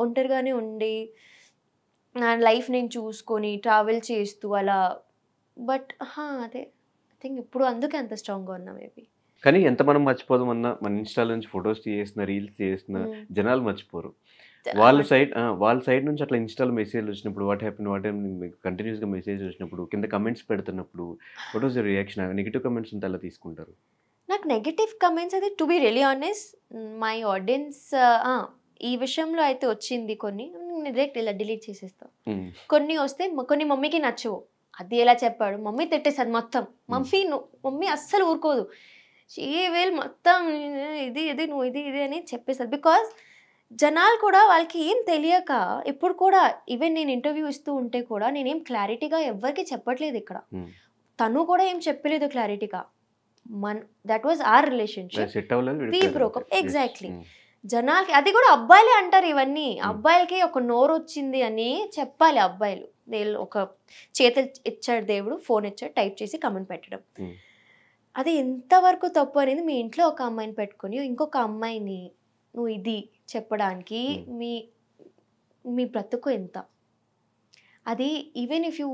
ఒంటరిగానే ఉండి నా లైఫ్ నేను చూసుకొని ట్రావెల్ చేస్తూ అలా. బట్ అదే ఐ థింక్ ఇప్పుడు అందుకే అంత స్ట్రాంగ్గా ఉన్నా మేబీ. కానీ ఎంత మనం మర్చిపోదామన్నా, మన ఇన్స్టా నుంచి ఫొటోస్ చేసిన, రీల్స్ చేసిన జనాలు మర్చిపోరు. వాళ్ళ సైడ్ నుంచి అట్లా ఇన్‌స్టాలో మెసేజ్‌లు వచ్చినప్పుడు వాట్ హ్యాపెన్ మీకు కంటిన్యూయస్‌గా మెసేజ్ వచ్చినప్పుడు, కింద కమెంట్స్ పెడుతున్నప్పుడు what was your reaction? Negative comments ఉంటే ఎలా తీసుకుంటారు? నాకు నెగెటివ్ కమెంట్స్ అయితే to be really honest my audience ఈ విషయంలో అయితే వచ్చింది కొన్ని డైరెక్ట్ ఇలా డిలీట్ చేసేస్తా. హ్మ్. కొన్ని వస్తే కొన్ని మమ్మీకి నచ్చవు. అది ఎలా చెప్పాడు మమ్మీ తిట్టేస్తుంది మొత్తం. మమ్మీ అస్సలు ఊరుకోదు. షీ విల్ మొత్తం ఇది నువ్వు ఇది అని చెప్పేస్తుంది. బికాజ్ జనాలు కూడా వాళ్ళకి ఏం తెలియక ఇప్పుడు కూడా ఈవెన్ నేను ఇంటర్వ్యూ ఇస్తూ ఉంటే కూడా నేనేం క్లారిటీగా ఎవరికి చెప్పట్లేదు ఇక్కడ. హ్మ్. తను కూడా ఏం చెప్పలేదు క్లారిటీగా. That was our relationship. Set అవ్వలేదు వి విడిపోయారు బ్రోకప్ అంతే. ఎగ్జాక్ట్లీ. హ్మ్. జనాలకి అది కూడా అబ్బాయిలే అంటారు ఇవన్నీ. అబ్బాయిలకి ఒక నోరు వచ్చింది అని చెప్పాలి అబ్బాయిలు. ఒక చేతులు ఇచ్చాడు దేవుడు, ఫోన్ ఇచ్చాడు, టైప్ చేసి కమెంట్ పెట్టడం. హ్మ్. అది ఎంతవరకు తప్పు అనేది మీ ఇంట్లో ఒక అమ్మాయిని పెట్టుకొని ఇంకొక అమ్మాయిని నువ్వు ఇది చెప్పడానికి మీ బ్రతుకు ఎంత? అది even if you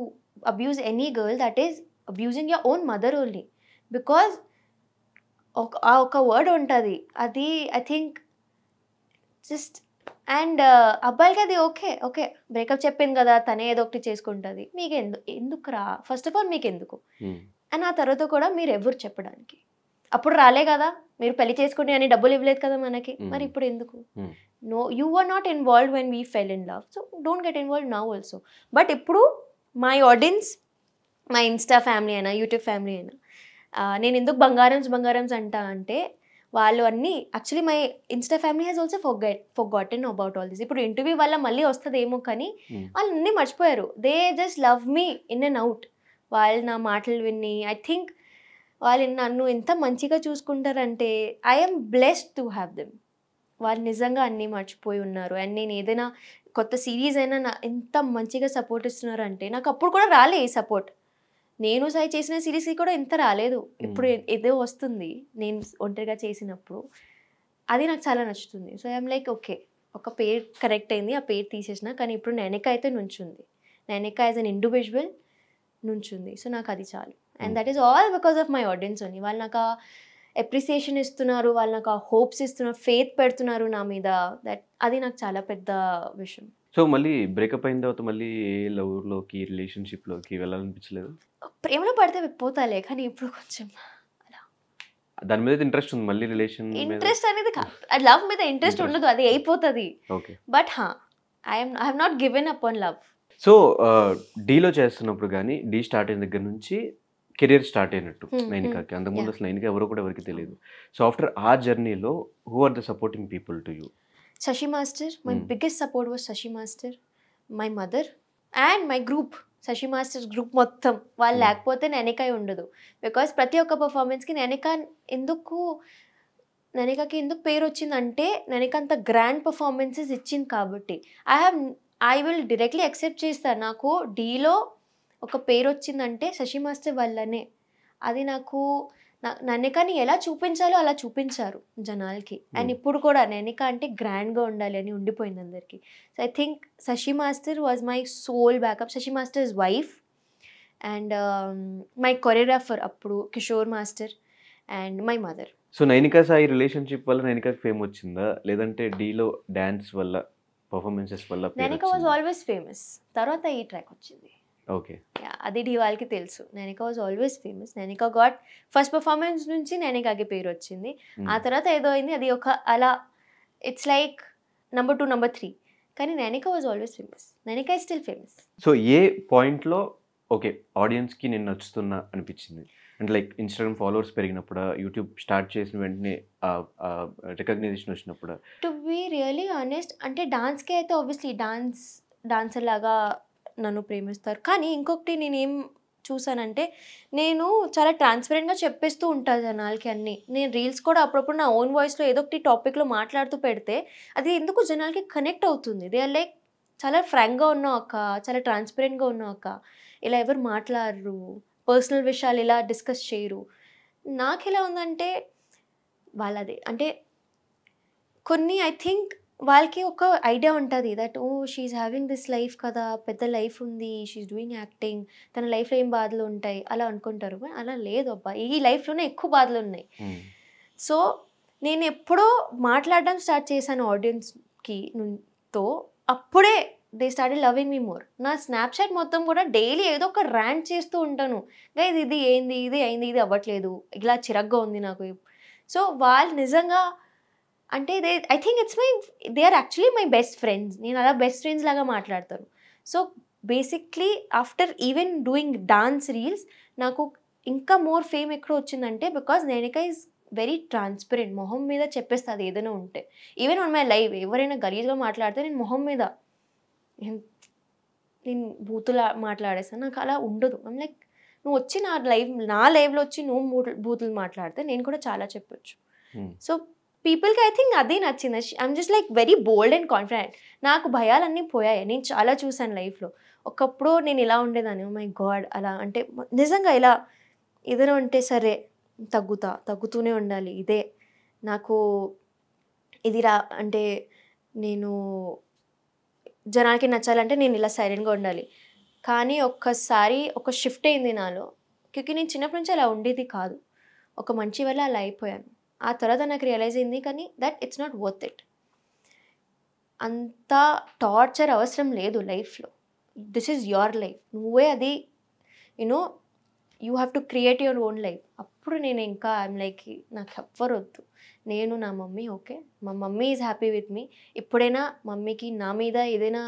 abuse any girl that is abusing your own mother only. Because ఒక వర్డ్ ఉంటుంది అది ఐ థింక్ జస్ట్ అండ్ అబ్బాయిలకి అది ఓకే బ్రేకప్ చెప్పింది కదా తనే ఏదో ఒకటి చేసుకుంటుంది, మీకు ఎందుకురా ఫస్ట్ ఆఫ్ ఆల్ మీకు ఎందుకు అండ్ ఆ తర్వాత కూడా మీరు ఎవరు చెప్పడానికి? అప్పుడు రాలే కదా మీరు పెళ్లి చేసుకుంటే అని డబ్బులు ఇవ్వలేదు కదా మనకి, మరి ఇప్పుడు ఎందుకు? No you are not involved when we fell in love, so don't get involved now also. But ఇప్పుడు my audience, my insta family అయినా యూట్యూబ్ ఫ్యామిలీ అయినా నేను ఎందుకు బంగారమ్స్ అంటా అంటే వాళ్ళు అన్నీ actually my insta family has also forgotten about all this. ఇప్పుడు ఇంటర్వ్యూ వల్ల మళ్ళీ వస్తుందేమో కానీ వాళ్ళు అన్నీ మర్చిపోయారు. They just love me in and out. వాళ్ళు నా మాటలు విని ఐ థింక్ వాళ్ళు నన్ను ఎంత మంచిగా చూసుకుంటారంటే I'm blessed to have them. వాళ్ళు నిజంగా అన్నీ మర్చిపోయి ఉన్నారు. అండ్ నేను ఏదైనా కొత్త సిరీస్ అయినా ఎంత మంచిగా సపోర్ట్ ఇస్తున్నారు అంటే నాకు అప్పుడు కూడా రాలే ఈ సపోర్ట్. నేను సాయి చేసిన సిరీస్కి కూడా ఇంత రాలేదు. ఇప్పుడు ఏదో వస్తుంది నేను ఒంటరిగా చేసినప్పుడు, అది నాకు చాలా నచ్చుతుంది. సో ఐఎమ్ లైక్ ఓకే, ఒక పేరు కరెక్ట్ అయింది, ఆ పేరు తీసేసిన. కానీ ఇప్పుడు నైనిక అయితే నుంచుంది. నైనిక యాజ్ అన్ ఇండివిజువల్ నుంచుంది. సో నాకు అది చాలు. And that is all because of my audience only. వాళ్ళు నాకు అప్రిసియేషన్ ఇస్తున్నారు, వాళ్ళు నాకు హోప్స్ ఇస్తున్నారు, ఫెయిత్ పెడుతున్నారు నా మీద. అది నాకు చాలా పెద్ద విషయం. సో మళ్ళీ బ్రేకప్ అయిన తర్వాత మళ్ళీ లవ్‌లోకి, రిలేషన్‌షిప్‌లోకి వెళ్ళాలనిపించలేదు? ప్రేమలో పడితే పోతాలే, కానీ ఇప్పుడు కొంచెం అలా దాని మీద ఇంట్రెస్ట్ ఉంది మళ్ళీ రిలేషన్ మీద? ఇంట్రెస్ట్ అనేది లవ్ మీద ఇంట్రెస్ట్ ఉండదు, అది అయిపోతుంది. Okay. But I have not given up on love. So డీలో చేస్తున్నప్పుడు కానీ, డీ స్టార్ట్ అయిన దగ్గర నుంచి కెరీర్ స్టార్ట్ అయినట్టు నైనికాకి. అంతకుముందు అసలు నైనిక ఎవరో కూడా ఎవరికి తెలియదు. సో ఆఫ్టర్ ఆ జర్నీలో who are the supporting people to you? Shashi Master, my biggest support was Shashi Master, my mother and my group. Shashi Master's group మొత్తం వాళ్ళు లేకపోతే నైనిక ఉండదు. బికాస్ ప్రతి ఒక్క పర్ఫార్మెన్స్కి నైనికకి ఎందుకు పేరు వచ్చిందంటే నైనిక అంత గ్రాండ్ పర్ఫార్మెన్సెస్ ఇచ్చింది కాబట్టి. ఐ విల్ డైరెక్ట్లీ యాక్సెప్ట్ చేస్తాను. నాకు డీలో ఒక పేరు వచ్చిందంటే శశి మాస్టర్ వల్లనే. అది నాకు నైనికని ఎలా చూపించాలో అలా చూపించారు జనాలకి. అండ్ ఇప్పుడు కూడా నైనిక అంటే గ్రాండ్గా ఉండాలి అని ఉండిపోయింది అందరికీ. So I think Sashi master was my sole backup. Sashi master's wife and my choreographer అప్పుడు Kishore master and my mother. So Nainika Sai relationship వల్ల నైనికాకి ఫేమ్ వచ్చిందా, లేదంటే డీలో డాన్స్ వల్ల, పర్ఫార్మెన్సెస్ వల్ల? నైనిక వాజ్ ఆల్వేస్ ఫేమస్, తర్వాత ఈ ట్రాక్ వచ్చింది. ఓకే. అది ఢీ వాళ్ళకి తెలుసు. Nainika was always famous. Nainika got first performance నుంచి నైనికాకి పేరు వచ్చింది. ఆ తర్వాత ఏదో అయింది, అది ఒక అలా ఇట్స్ లైక్ నెంబర్ 2 నెంబర్ 3. కానీ Nainika was always famous. Nainika is still famous. So ఏ పాయింట్లో ఓకే ఆడియన్స్కి నేను నచ్చుతున్నా అనిపించింది? అంటే లైక్ ఇన్స్టాగ్రామ్ ఫాలోవర్స్ పెరిగినప్పుడు, యూట్యూబ్ స్టార్ట్ చేసిన వెంటనే రికగ్నైజేషన్ వచ్చినప్పుడు? టు బీ రియలీ ఆనెస్ట్ అంటే డాన్స్కి అయితే ఆబ్వియస్లీ డాన్సర్ లాగా నన్ను ప్రేమిస్తారు. కానీ ఇంకొకటి నేనేం చూసానంటే నేను చాలా ట్రాన్స్పరెంట్గా చెప్పేస్తూ ఉంటాను జనాలకి అన్నీ. నేను రీల్స్ కూడా అప్పుడప్పుడు నా ఓన్ వాయిస్లో ఏదో ఒకటి టాపిక్లో మాట్లాడుతూ పెడితే అది ఎందుకు జనాలకి కనెక్ట్ అవుతుంది. దే ఆర్ లైక్ చాలా ఫ్రాంక్గా ఉన్నావు అక్క, చాలా ట్రాన్స్పరెంట్గా ఉన్నావు అక్క, ఇలా ఎవరు మాట్లాడరు, పర్సనల్ విషయాలు ఇలా డిస్కస్ చేయరు. నాకు ఎలా ఉందంటే వాళ్ళది అంటే కొన్ని ఐ థింక్ వాళ్ళకి ఒక ఐడియా ఉంటుంది that oh she's having this life కదా, పెద్ద లైఫ్ ఉంది, షీఈ్ డూయింగ్ యాక్టింగ్, తన లైఫ్లో ఏం బాధలు ఉంటాయి అలా అనుకుంటారు. అలా లేదు అబ్బా, ఈ లైఫ్లోనే ఎక్కువ బాధలు ఉన్నాయి. సో నేను ఎప్పుడో మాట్లాడడం స్టార్ట్ చేశాను ఆడియన్స్కి తో అప్పుడే they started loving me more. నా స్నాప్చాట్ మొత్తం కూడా డైలీ ఏదో ఒక ర్యాంట్ చేస్తూ ఉంటాను. గైస్ ఇది ఏంది, ఇది అయింది, ఇది అవ్వట్లేదు, ఇలా చిరగ్గా ఉంది నాకు. సో వాళ్ళు నిజంగా అంటే I think they are actually my best friends. నేను అలా బెస్ట్ ఫ్రెండ్స్ లాగా మాట్లాడతాను. So basically after even doing dance reels నాకు ఇంకా మోర్ ఫేమ్ ఎక్కడ వచ్చిందంటే because Nainika is very transparent. మొహం మీద చెప్పేస్తుంది ఏదైనా ఉంటే. ఈవెన్ ఆన్ మై లైవ్ ఎవరైనా గలీజ్గా మాట్లాడితే నేను మొహం మీద నేను బూతులు మాట్లాడేస్తాను. నాకు అలా ఉండదు. ఐమ్ లైక్ నువ్వు వచ్చి నా లైవ్లో వచ్చి నువ్వు బూతులు మాట్లాడితే నేను కూడా చాలా చెప్పొచ్చు. సో పీపుల్కి ఐ థింక్ అదే నచ్చింది. I'm just like very bold and confident. నాకు భయాలన్నీ పోయాయి. నేను చాలా చూసాను లైఫ్లో. ఒకప్పుడు నేను ఇలా ఉండేదాన్ని, ఓ మై గాడ్ అలా అంటే నిజంగా ఇలా ఏదైనా ఉంటే సరే తగ్గుతూనే ఉండాలి. ఇదే నాకు ఇది అంటే నేను జనాలకి నచ్చాలంటే నేను ఇలా సైలెంట్గా ఉండాలి. కానీ ఒక్కసారి ఒక షిఫ్ట్ అయింది నాలో. క్యూకి నేను చిన్నప్పటి నుంచి అలా ఉండేది కాదు. ఒక మంచి వల్ల అలా అయిపోయాను. ఆ తర్వాత నాకు రియలైజ్ అయింది కానీ that it's not worth it. అంత టార్చర్ అవసరం లేదు లైఫ్లో. This is your life. నువ్వే అది you know you have to create your own life. అప్పుడు నేను ఇంకా ఐఎమ్ లైక్ నాకు ఎవ్వరు వద్దు, నేను నా మమ్మీ ఓకే, మా మమ్మీ ఈజ్ హ్యాపీ విత్ మీ. ఎప్పుడైనా మమ్మీకి నా మీద ఏదైనా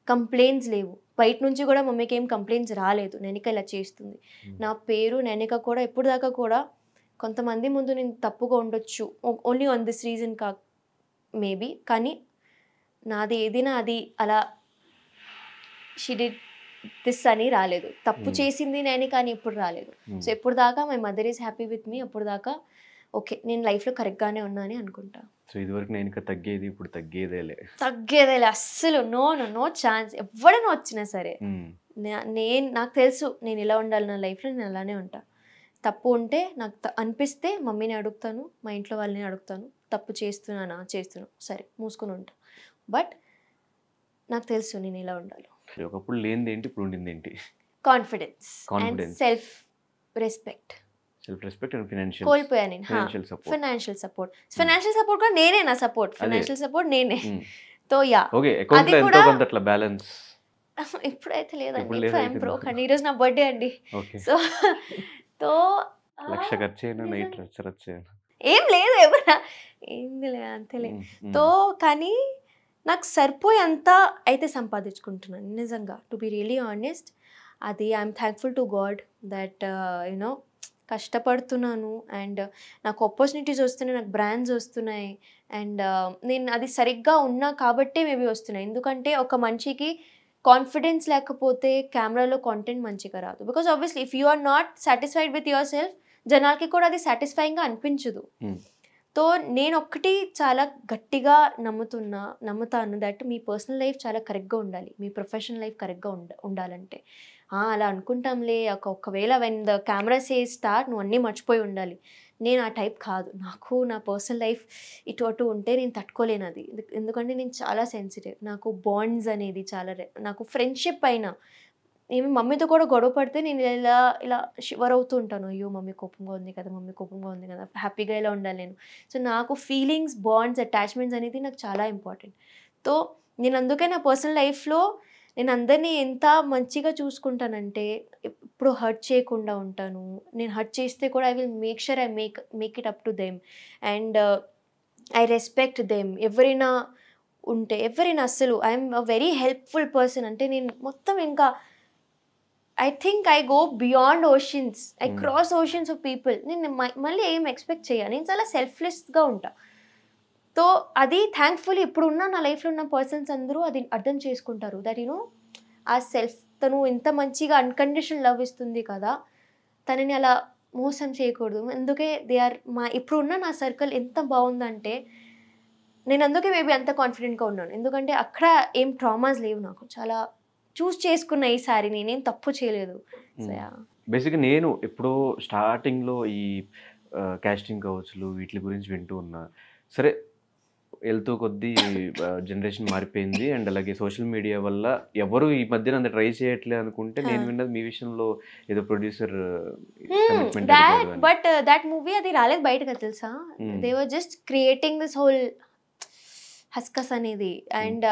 కంప్లైంట్స్ లేవు. బయట నుంచి కూడా మమ్మీకి ఏం కంప్లైంట్స్ రాలేదు నైనిక ఇలా చేస్తుంది. నా పేరు నైనిక కూడా ఇప్పుడు దాకా కూడా కొంతమంది ముందు నేను తప్పుగా ఉండొచ్చు, only on this reason maybe, కానీ నాది ఏదైనా అది అలా షీ డిడ్ దిస్ అని రాలేదు. తప్పు చేసింది నైనిక అని ఎప్పుడు రాలేదు. సో ఎప్పుడు దాకా my mother is happy with me. అప్పుడు దాకా ఓకే నేను లైఫ్లో కరెక్ట్గానే ఉన్నా అని అనుకుంటా. సో ఇదివరకు నేను తగ్గేది ఇప్పుడు తగ్గేదేలే అస్సలు నో ఛాన్స్. ఎవడైనా వచ్చినా సరే నాకు తెలుసు నేను ఇలా ఉండాలి నా లైఫ్లో, నేను అలానే ఉంటా. తప్పు ఉంటే నాకు అనిపిస్తే మమ్మీని అడుగుతాను, మా ఇంట్లో వాళ్ళని అడుగుతాను. తప్పు చేస్తున్నాను సరే మూసుకొని ఉంటా. బట్ నాకు తెలుసు నేను ఇలా ఉండాలి. ఒకప్పుడు లేనిది ఏంటి, ఇప్పుడు ఉండింది ఏంటి? Confidence and self respect and కోల్పోయాను నేను. ఫైనాన్షియల్ సపోర్ట్ కూడా నేనే, నా ఫైనాన్షియల్ సపోర్ట్ నేనే. తో యా అది కూడా బ్యాలెన్స్ ఇప్పుడైతే లేదండి. ఐఎమ్ బ్రోక్ అండి. ఈరోజు నా బర్త్డే అండి. సో తో లక్ష ఖర్చు ఏం లేదు, ఎవరా ఏంది అంతేలే. తో కానీ నాకు సరిపోయేంత అయితే సంపాదించుకుంటున్నాను నిజంగా, టు బి రియలీ ఆనెస్ట్. అది I'm thankful to God that you know కష్టపడుతున్నాను అండ్ నాకు ఆపర్చునిటీస్ వస్తున్నాయి, నాకు బ్రాండ్స్ వస్తున్నాయి అండ్ నేను అది సరిగ్గా ఉన్నా కాబట్టే మేబీ వస్తున్నాయి. ఎందుకంటే ఒక మనిషికి కాన్ఫిడెన్స్ లేకపోతే కెమెరాలో కాంటెంట్ మంచిగా రాదు. Because obviously if you are not satisfied with yourself, జనాలకి కూడా అది సాటిస్ఫైయింగ్గా అనిపించదు. తో నేను ఒక్కటి చాలా గట్టిగా నమ్ముతాను దట్ మీ పర్సనల్ లైఫ్ చాలా కరెక్ట్గా ఉండాలి, మీ ప్రొఫెషనల్ లైఫ్ కరెక్ట్గా ఉండాలంటే అలా అనుకుంటాంలే ఒకవేళ when the camera says start నువ్వు అన్నీ మర్చిపోయి ఉండాలి. నేను ఆ టైప్ కాదు. నాకు నా పర్సనల్ లైఫ్ ఇటు అటు ఉంటే నేను తట్టుకోలేను అది. ఎందుకంటే నేను చాలా సెన్సిటివ్. నాకు బాండ్స్ అనేది చాలా నాకు ఫ్రెండ్షిప్ అయినా ఏమి మమ్మీతో కూడా గొడవ పడితే నేను ఇలా షివర్ అవుతూ ఉంటాను. అయ్యో మమ్మీ కోపంగా ఉంది కదా, హ్యాపీగా ఇలా ఉండాలి నేను. సో నాకు ఫీలింగ్స్, బాండ్స్, అటాచ్మెంట్స్ అనేది నాకు చాలా ఇంపార్టెంట్. తో నేను అందుకే నా పర్సనల్ లైఫ్లో నేను అందరినీ ఎంత మంచిగా చూసుకుంటానంటే ఇప్పుడు హర్ట్ చేయకుండా ఉంటాను. నేను హర్ట్ చేస్తే కూడా I will make sure I make it up to them and I respect them. ఎవరైనా అస్సలు I'm a very helpful person. అంటే నేను మొత్తం ఇంకా I think I go beyond oceans, I cross oceans of people. నేను మళ్ళీ ఏం ఎక్స్పెక్ట్ చేయను. నేను చాలా సెల్ఫ్లెస్గా ఉంటా. సో అది థ్యాంక్ఫుల్లీ ఇప్పుడున్న నా లైఫ్లో ఉన్న పర్సన్స్ అందరూ అది అర్థం చేసుకుంటారు. దట్ యూనో ఆ సెల్ఫ్ తను ఎంత మంచిగా అన్కండిషనల్ లవ్ ఇస్తుంది కదా, తనని అలా మోసం చేయకూడదు. అందుకే ఇప్పుడున్న నా సర్కిల్ ఎంత బాగుందంటే నేను అందుకే మేబీ అంత కాన్ఫిడెంట్గా ఉన్నాను. ఎందుకంటే అక్కడ ఏం ట్రామాస్ లేవు. నాకు చాలా చూస్ చేసుకున్న ఈసారి నేనేం తప్పు చేయలేదు. బేసిక్గా నేను ఎప్పుడో స్టార్టింగ్లో ఈ కాస్టింగ్ కౌచ్లు వీటి గురించి వింటూ ఉన్నా. సరే వెళ్తూ కొద్దీ జనరేషన్ మారిపోయింది అండ్ అలాగే సోషల్ మీడియా వల్ల ఎవరు ఈ మధ్యన అంత ట్రై చేయట్లే అనుకుంటే నేను విన్నది మీ విషయంలో ఏదో ప్రొడ్యూసర్ బట్ దట్ మూవీ అది రాలేదు బయటకు తెలుసా. They were just creating this whole హస్కస్ అనేది అండ్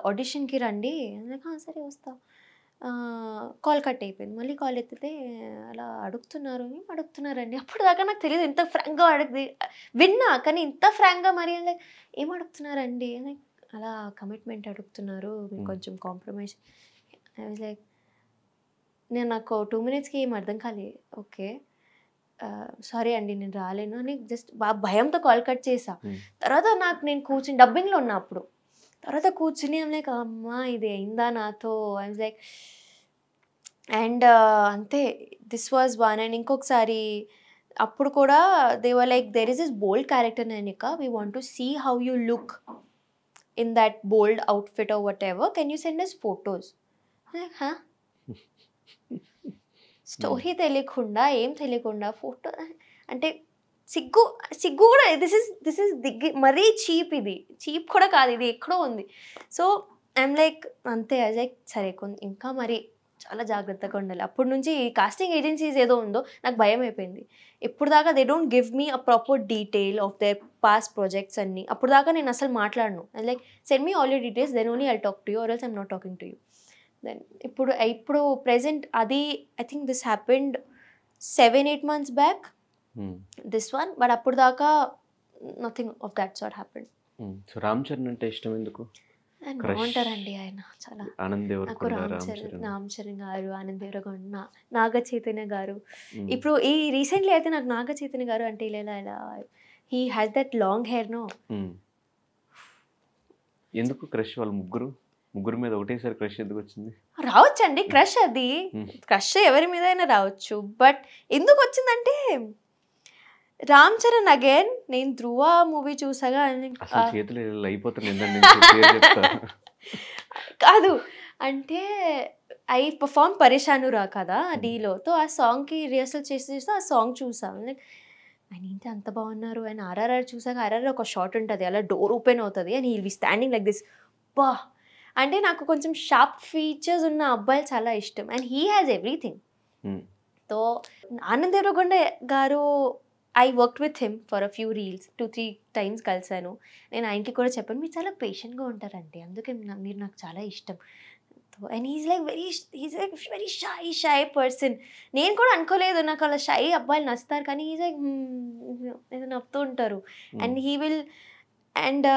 ఆడిషన్కి రండి సరే వస్తా కాల్ కట్ అయిపోయింది. మళ్ళీ కాల్ ఎత్తితే అలా అడుగుతున్నారు ఏం అడుగుతున్నారండి. అప్పుడు దాకా నాకు తెలియదు ఇంత ఫ్రాంక్గా అడుగుది విన్నా కానీ ఇంత ఫ్రాంక్గా మరి లైక్ ఏం అడుగుతున్నారండి లైక్ అలా కమిట్మెంట్ అడుగుతున్నారు మీరు కొంచెం కాంప్రమైజ్. ఐ వాజ్ లైక్ నాకు 2 minutesకి ఏం అర్థం కాలే. ఓకే సారీ అండి నేను రాలేను అని జస్ట్ భయంతో కాల్ కట్ చేసా. తర్వాత నేను కూర్చుని డబ్బింగ్లో ఉన్నా అప్పుడు. తర్వాత కూర్చుని లైక్ అమ్మా ఇది అయిందా నాతో. ఐ వాజ్ లైక్ అండ్ అంతే దిస్ వాజ్ వన్. అండ్ ఇంకొకసారి అప్పుడు కూడా they were like there is this bold character Nainika we want to see how you look in that bold outfit or whatever can you send us photos. Story తెలియకుండా ఏం తెలియకుండా photo అంటే సిగ్గు కూడా this is మరీ cheap. ఇది cheap కూడా కాదు ఇది ఎక్కడో ఉంది. సో ఐఎమ్ లైక్ అంతే లైక్ సరే ఇంకా మరి చాలా జాగ్రత్తగా ఉండాలి. అప్పటి నుంచి కాస్టింగ్ ఏజెన్సీస్ ఏదో ఉందో నాకు భయం అయిపోయింది. ఇప్పుడు దాకా they don't give me a proper detail of their past projects అన్ని. అప్పుడు దాకా నేను అసలు మాట్లాడను. Like send me all your details then only I'll talk to you or else I'm not talking to you. Then ఇప్పుడు present అది I think this happened 7-8 months back this one. But అప్పుడు దాకా nothing of that sort happened. So Ram Charan అంటే ఇష్టం ఎందుకు? బాగుంటారండి ఆయన చాలా. నాకు రామ్ చరణ్ గారు, ఆనంద్ దేవరకొండ, నాగ చైతన్య గారు. ఇప్పుడు ఈ రీసెంట్లీ అయితే నాకు నాగ చైతన్య గారు అంటే ఇలా he has that long hair no. ఎందుకు క్రష్? వాళ్ళు ముగ్గురు మీద ఒకటేసారి క్రష్ ఎందుకు వచ్చింది? రావచ్చండి క్రష్, అది క్రష్ ఎవరి మీద అయినా రావచ్చు. బట్ ఎందుకు వచ్చిందంటే రామ్ చరణ్ అగైన్ నేను ధ్రువ మూవీ చూసాగా కాదు అంటే ఐ పర్ఫార్మ్ పరేషానురా కదా డీలోతో ఆ సాంగ్కి రిహర్సల్ చేస్తే ఆ సాంగ్ చూసాను. లైక్ ఆయన ఏంటి అంత బాగున్నారు. ఆయన ఆర్ఆర్ఆర్ చూసాక ఆర్ఆర్ఆర్ ఒక షాట్ ఉంటుంది అలా డోర్ ఓపెన్ అవుతుంది and he will be standing like this. బా అంటే నాకు కొంచెం షార్ప్ ఫీచర్స్ ఉన్న అబ్బాయిలు చాలా ఇష్టం అండ్ హీ హ్యాస్ ఎవ్రీథింగ్. తో ఆనంద్ దేవరకొండ గారు I worked with him for a few reels 2-3 times కలిసాను. నేను ఆయనకి కూడా చెప్పాను మీరు చాలా పేషెంట్గా ఉంటారండి అందుకే మీరు నాకు చాలా ఇష్టం. And he's like very shy person. నేను కూడా అనుకోలేదు నాకు అలా షై అబ్బాయిలు నచ్చుతారు కానీ హీస్ లైక్ ఏదో నవ్వుతూ ఉంటారు. And he will and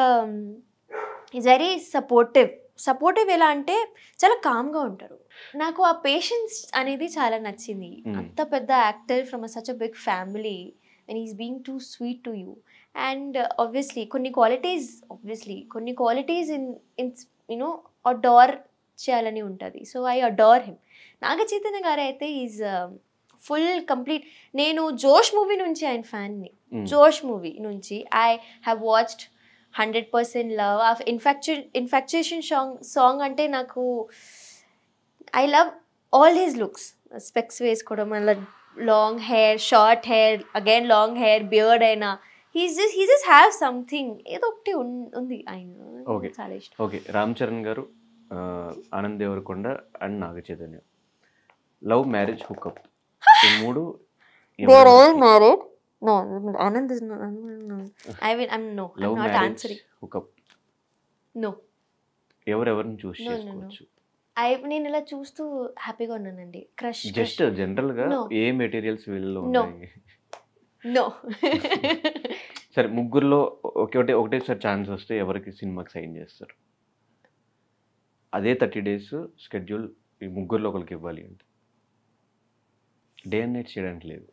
is very supportive ఎలా అంటే చాలా కామ్గా ఉంటారు. నాకు ఆ పేషెన్స్ అనేది చాలా నచ్చింది. అంత పెద్ద actor from such a big family and he's being too sweet to you and obviously కొన్ని qualities in you know adore చేయాలని ఉంటుంది. So I adore him. Naga Chaitanya గారు అయితే ఈజ్ ఫుల్ కంప్లీట్. నేను జోష్ మూవీ నుంచి ఆయన ఫ్యాన్ని. జోష్ మూవీ నుంచి I have watched 100% love of infatuation song అంటే నాకు I love all his looks. Specs వేసుకోవడం అలా long hair, short hair, again long hair, beard అయినా he just have something ఏదో ఒకటి ఉంది ఆయన చాలా ఇష్టం. Okay, Ram Charan garu, Anand Deverakonda and Naga Chaitanya love marriage hookup ఈ మూడు they are all married. No, Anand is not. I'm not answering. Hookup No. ఎవరెవరిని చూస్ చేసుకోవచ్చు? నేను ఇలా చూస్తూ హ్యాపీగా ఉన్నానండి. క్రష్ జస్ట్ జనరల్ గా ఏ మెటీరియల్స్ వీళ్ళలో ఉన్నాయి? నో. సరే, ముగ్గురులో ఒకటేసారి ఛాన్స్ వస్తే ఎవరికి సినిమాకి సైన్ చేస్తారు? అదే 30 days షెడ్యూల్ ఈ ముగ్గురులో ఒకరికి ఇవ్వాలి అంటే డే అండ్ నైట్ చేయడానికి లేదు.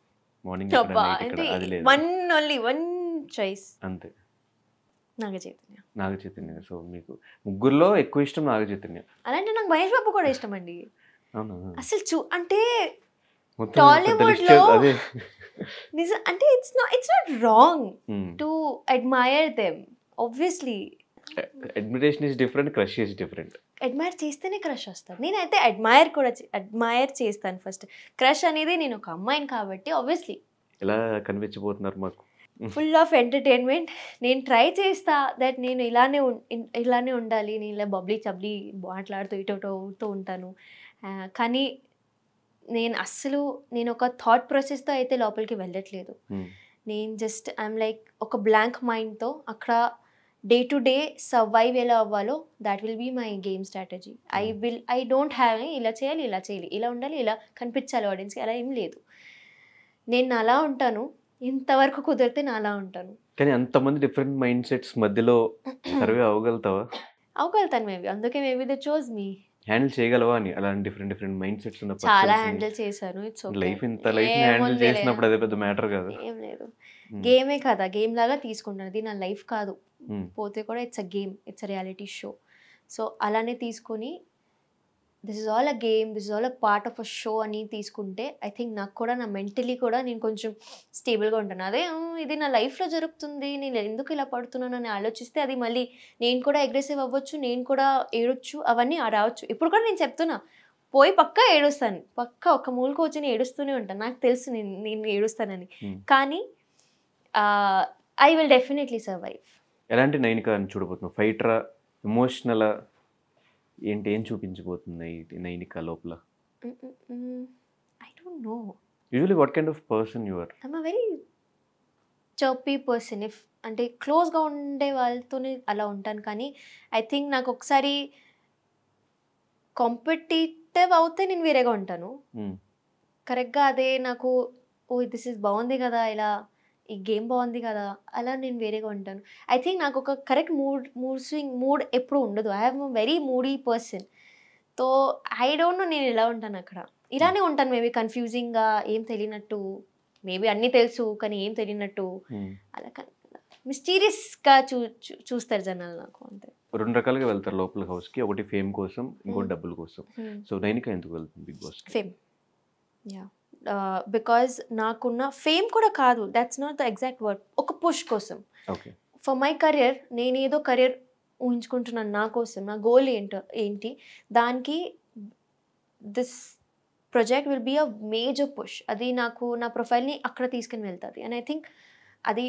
మార్నింగ్ అది లేదు, వన్ చాయిస్ అంతే. నాగ చైతన్య. సో మీకు ముగ్గురులో ఎక్కువ ఇష్టం నాగ చైతన్య. అలాంటి నాకు మహేష్ బాబు కూడా ఇష్టం అండి. అసలు అంటే టాలీవుడ్ లో నిజం అంటే it's not wrong to admire them. Obviously admiration is different, crush is different. Admire చేస్తేనే క్రష్ వస్తుంది. నేనైతే అడ్మైర్ చేస్తాను ఫస్ట్. క్రష్ అనేది నేను ఒక అమ్మాయిని కాబట్టి ఆబ్వియస్లీ. ఎలా కనిపించబోతున్నారు మాకు? Full of entertainment. నేను ట్రై చేస్తా దట్ నేను ఇలానే ఉండాలి. నేను ఇలా బబ్లీ చబ్లీ మాట్లాడుతూ ఇటోటో ఉంటాను. కానీ నేను ఒక థాట్ ప్రాసెస్తో అయితే లోపలికి వెళ్ళట్లేదు. నేను జస్ట్ ఐఎమ్ లైక్ ఒక బ్లాంక్ మైండ్తో అక్కడ డే టు డే సర్వైవ్ ఎలా అవ్వాలో that will be my game strategy. I don't have ఇలా చేయాలి ఇలా ఉండాలి, ఇలా కనిపించాలి ఆడియన్స్కి, అలా ఏం లేదు. నేను అలా ఉంటాను, ఇంతవరకు కుదిరితే నా అలా ఉంటాను. కానీ అంతమంది డిఫరెంట్ మైండ్ సెట్స్ మధ్యలో సర్వే అవ్వగలుగుతావా? అవగలుగుతాను మేబీ, అందుకే maybe they chose me. Handle చేయగలవా అని అలాంటి డిఫరెంట్ మైండ్ సెట్స్ ఉన్న చాలా హ్యాండిల్ చేశాను. It's okay. లైఫ్ హ్యాండిల్ చేసినప్పుడు అదే పెద్ద మ్యాటర్ కాదు. ఏం లేదు, గేమే కదా, గేమ్ లాగా తీసుకుంటాను. అది నా లైఫ్ కాదు, పోతే కూడా it's a game, it's a reality show. So అలానే తీసుకొని this is all a game, this is all a part of a show అని తీసుకుంటే ఐ థింక్ నాకు కూడా నా మెంటలీ కూడా నేను కొంచెం స్టేబుల్గా ఉంటాను. అదే ఇది నా లైఫ్లో జరుగుతుంది, నేను ఎందుకు ఇలా పడుతున్నాను అని ఆలోచిస్తే అది మళ్ళీ నేను కూడా అగ్రెసివ్ అవ్వచ్చు, నేను కూడా ఏడొచ్చు, అవన్నీ రావచ్చు. ఇప్పుడు కూడా నేను చెప్తున్నా, పోయి పక్కా ఏడుస్తాను, పక్కా ఒక మూలకు వచ్చి ఏడుస్తూనే ఉంటాను. నాకు తెలుసు నేను ఏడుస్తానని, కానీ ఐ విల్ డెఫినెట్లీ సర్వైవ్. ఎలాంటి నైనిక అని చూడబోతున్నావు? ఫైటరా, ఎమోషనల్ ఏంటి, ఏం చూపించబోతుంది నైనిక లోపల? I don't know. Usually what kind of person you are? I'm a very chirpy person. If అంటే క్లోజ్గా ఉండే వాళ్ళతోనే అలా ఉంటాను, కానీ ఐ థింక్ నాకు ఒకసారి కాంపిటేటివ్ అవుతే నేను వేరేగా ఉంటాను. కరెక్ట్గా అదే నాకు దిస్ ఇస్ బాగుంది కదా, ఇలా ఈ గేమ్ బాగుంది కదా, అలా నేను వేరేగా ఉంటాను. ఐ థింక్ నాకు ఒక కరెక్ట్ మూడ్ ఎప్పుడు ఉండదు. I have very moody person. So I don't no నేను ఎలా ఉంటాను అక్కడ. ఇలానే ఉంటాను మేబీ, కన్ఫ్యూజింగ్గా, ఏం తెలియనట్టు, మేబీ అన్నీ తెలుసు కానీ ఏం తెలియనట్టు, అలా మిస్టీరియస్గా చూస్తారు జనాలు నాకు, అంతే. రెండు రకాలుగా వెళ్తారు లోపల హౌస్కి, ఒకటి ఫేమ్ కోసం, ఇంకోటి డబ్బుల కోసం. సో నైనిక ఎందుకు వెళ్తుంది Bigg Boss? Fame, yeah. Because నాకున్న ఫేమ్ కూడా కాదు, that's not the exact word, ఒక పుష్ కోసం. ఫర్ మై కెరియర్, నేను ఏదో కెరియర్ ఊహించుకుంటున్నాను నా కోసం, నా గోల్ ఏంటి దానికి this project will be a major push. అది నాకు నా ప్రొఫైల్ని అక్కడ తీసుకుని వెళ్తుంది. అండ్ ఐ థింక్ అది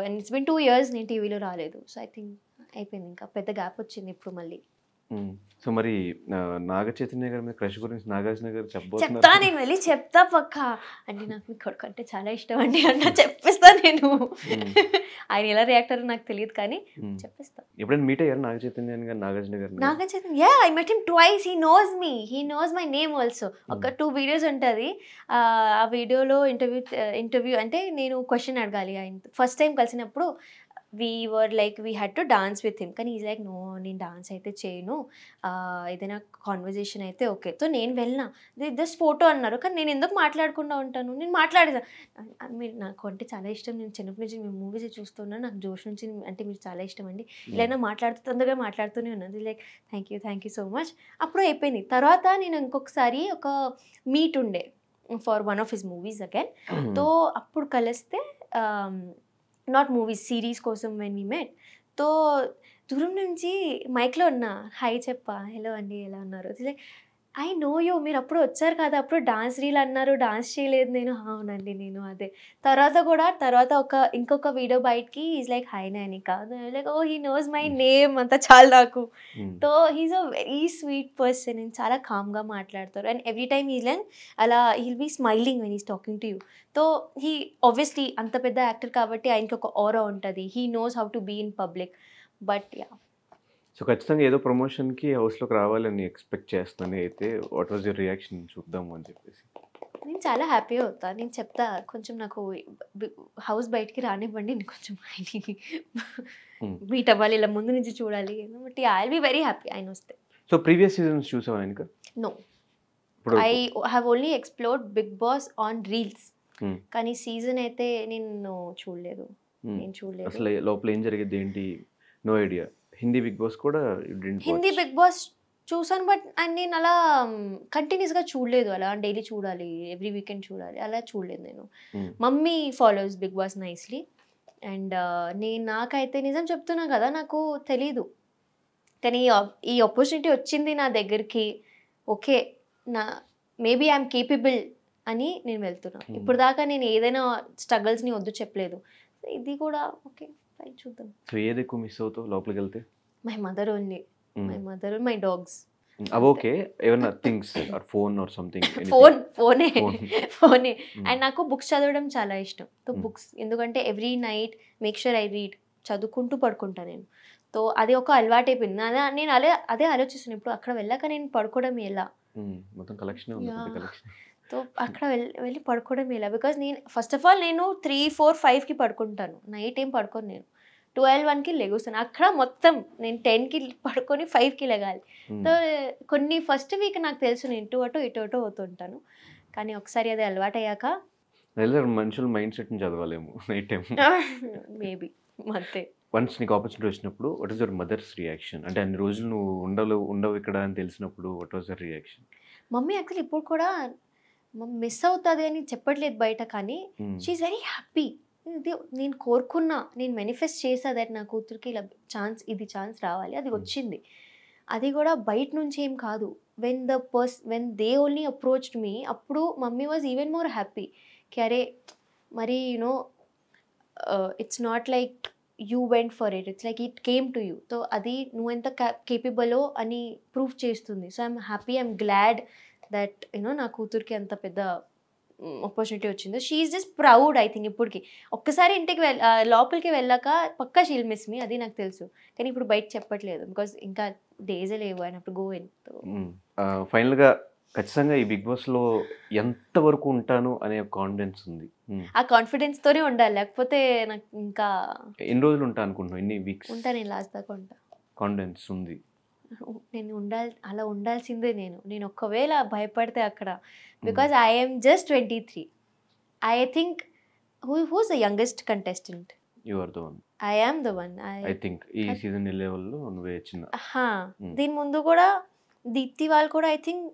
అండ్ ఇట్స్ బిన్ 2 years నేను టీవీలో రాలేదు. సో ఐ థింక్ అయిపోయింది, ఇంకా పెద్ద గ్యాప్ వచ్చింది ఇప్పుడు మళ్ళీ. సో మరి నాగ చైతన్య గారి మీద క్రష్ గురించి నాగార్జున గారు చెప్తా, నేను వెళ్ళి చెప్తా పక్కా. అంటే నాకు మీ కొడుకు అంటే చాలా ఇష్టం అండి అన్న చెప్పేస్తా నేను. ఆయన ఎలా రియాక్ట్ అయ్యారో నాకు తెలియదు కానీ చెప్పేస్తా. ఎప్పుడైనా మీట్ అయ్యారు నాగ చైతన్య గారు? Naga Chaitanya, yeah, I met him twice. He knows my name also. ఒక 2 videos ఉంటుంది. ఆ వీడియోలో ఇంటర్వ్యూ అంటే నేను క్వశ్చన్ అడగాలి ఆయన. ఫస్ట్ టైం కలిసినప్పుడు we had to dance with him, కానీ ఈజ్ లైక్ నో, నేను డాన్స్ అయితే చేయను, ఏదైనా కాన్వర్జేషన్ అయితే ఓకే. సో నేను వెళ్ళినా, జస్ట్ ఫోటో అన్నారు, కానీ నేను ఎందుకు మాట్లాడకుండా ఉంటాను, నేను మాట్లాడేదాను. మీరు నాకు అంటే చాలా ఇష్టం, నేను చిన్నప్పటి నుంచి మేము మూవీస్ చూస్తున్నాను, నాకు జోష్ నుంచి అంటే మీరు చాలా ఇష్టం అండి, ఇలా తొందరగా మాట్లాడుతూనే ఉన్నాను. Like thank you so much. అప్పుడు అయిపోయింది. తర్వాత నేను ఇంకొకసారి ఒక మీట్ ఉండే for one of his movies again. So అప్పుడు కలిస్తే, నాట్ మూవీస్, సిరీస్ కోసం వెన్ వీ మెట్. తో దూరం నుంచి మైక్లో ఉన్నా, హాయ్ చెప్పా, హలో అండి ఎలా ఉన్నారు, లైక్ ఐ నో యూ, మీరు అప్పుడు వచ్చారు కదా, అప్పుడు డాన్స్ రీల్ అన్నారు, డాన్స్ చేయలేదు నేను. అవునండి నేను అదే. తర్వాత ఇంకొక వీడియో బయటకి is like hi Nainika, like oh he knows my name, అంతా చాలు నాకు. So he's a very sweet person, and చాలా కామ్గా మాట్లాడతారు. And every time he like అలా he'll be smiling when is talking to you. So he obviously అంత పెద్ద actor కాబట్టి ఆయనకి ఒక ఆరా ఉంటుంది. He knows how to be in public. But yeah, so ఖచ్చితంగా ఏదో ప్రమోషన్కి హౌస్లోకి రావాలని ఎక్స్పెక్ట్ చేస్తాను. అయితే వాట్ వాజ్ యువర్ రియాక్షన్ చూద్దాము అని చెప్పేసి? నేను చాలా హ్యాపీ అవుతా, నేను చెప్తా, కొంచెం నాకు హౌస్ బయటికి రానివ్వండి, నేను కొంచెం మీట్ అవ్వాలి, ఇలా ముందు నుంచి చూడాలి. But I will be very happy ఆయన వస్తే. సో ప్రీవియస్ సీజన్స్ చూసావా ఇంకా? No, I have only explored Bigg Boss on reels, కానీ సీజన్ అయితే నేను చూడలేదు. అసలు లోపల ఏం జరిగేది ఏంటి? No idea. Hindi Bigg Boss కూడా హిందీ బిగ్ బాస్ చూసాను, బట్ నేను అలా కంటిన్యూస్గా చూడలేదు. అలా డైలీ చూడాలి, ఎవ్రీ వీకెండ్ చూడాలి, అలా చూడలేదు నేను. Mummy follows Bigg Boss nicely. And నాకైతే నిజం చెప్తున్నా కదా, నాకు తెలీదు, కానీ ఈ ఆపర్చునిటీ వచ్చింది నా దగ్గరికి. ఓకే, మేబీ ఐఎమ్ కేపబుల్ అని నేను వెళ్తున్నాను. ఇప్పుడు దాకా నేను ఏదైనా స్ట్రగల్స్ని వద్దు చెప్పలేదు. ఇది కూడా ఓకే, ఫైన్, చూద్దాం. సో ఏది ఎక్కువ మిస్ అవుతావు లోపలికి వెళ్తే? My mother only, my mother, my dogs. Okay, ఏమన్నా things or phone or something? ఫోనే. అండ్ నాకు బుక్స్ చదవడం చాలా ఇష్టం. సో బుక్స్, ఎందుకంటే every night make sure I read. చదువుకుంటూ పడుకుంటా నేను. సో అది ఒక అలవాటు అయిపోయింది. నేను అదే ఆలోచిస్తున్నాను ఇప్పుడు అక్కడ వెళ్ళాక నేను పడుకోవడం ఎలా. మొత్తం కలెక్షన్ ఉంది, పెద్ద కలెక్షన్. సో అక్కడ వెళ్ళి పడుకోవడం ఎలా, బికాజ్ నేను ఫస్ట్ ఆఫ్ ఆల్ నేను 3, 4, 5కి పడుకుంటాను, నైట్ ఏం పడుకోను నేను. 12, 1కి లెగుస్తాను. అక్కడ మొత్తం నేను 10కి పడుకొని 5కి లెగాలి. సో కొన్ని ఫస్ట్ వీక్ నాకు తెలుసు నేను ఇటు అటు అవుతుంటాను, కానీ ఒకసారి అది అలవాటు అయ్యాక మనుషుల మైండ్ సెట్ని చదవాలేము నైట్ టైం మేబీ అంతే. వన్స్ నీకు ఆపర్చునిటీ వచ్చినప్పుడు what is your mother's reaction? అంటే అన్ని రోజులు నువ్వు ఉండవు ఇక్కడ అని తెలిసినప్పుడు what was your reaction? Mummy actually ఇప్పుడు కూడా మిస్ అవుతుంది అని చెప్పట్లేదు బయట, కానీ షీఈస్ వెరీ హ్యాపీ. ఇది నేను కోరుకున్నా, నేను మేనిఫెస్ట్ చేసా దట్ నా కూతురికి ఇలా ఛాన్స్ రావాలి, అది వచ్చింది. అది కూడా బయట నుంచి ఏం కాదు. When they only approached me, అప్పుడు mummy was even more happy. అరే మరి it's not like you went for it, it's like it came to you. So అది నువ్వు ఎంత కేపబులో అని ప్రూవ్ చేస్తుంది. So I'm happy, I'm glad that నా కూతురికి అంత పెద్ద ఆపర్చునిటీ వచ్చిందో. She is just proud I think. ఇప్పటికి ఒక్కసారి ఇంటికి లోపలికి వెళ్ళాక పక్కా షీల్ మిస్ మీ, అది నాకు తెలుసు. కానీ ఇప్పుడు బయట చెప్పట్లేదు బికాజ్ ఇంకా డేజే లేవు, ఆయన అప్పుడు గో ఇన్. ఫైనల్గా ఖచ్చితంగా ఈ బిగ్ బాస్లో ఎంతవరకు ఉంటాను అనే కాన్ఫిడెన్స్ ఉంది? ఆ కాన్ఫిడెన్స్తోనే ఉండాలి, లేకపోతే నాకు ఇంకా ఎన్ని రోజులు ఉంటా అనుకుంటున్నావు? ఎన్ని వీక్స్ ఉంటా? నేను లాస్ట్ దాకా ఉంటా. కాన్ఫిడెన్స్ ఉంది? నేను అలా ఉండాల్సిందే. నేను ఒకవేళ భయపడితే అక్కడ, because I'm just 23. I think who's the youngest contestant? You are the one. I am the one. I think ఈ సీజన్ లెవెల్లో నువ్వే చిన్న. దీని ముందు కూడా దీప్తి వాళ్ళు కూడా I think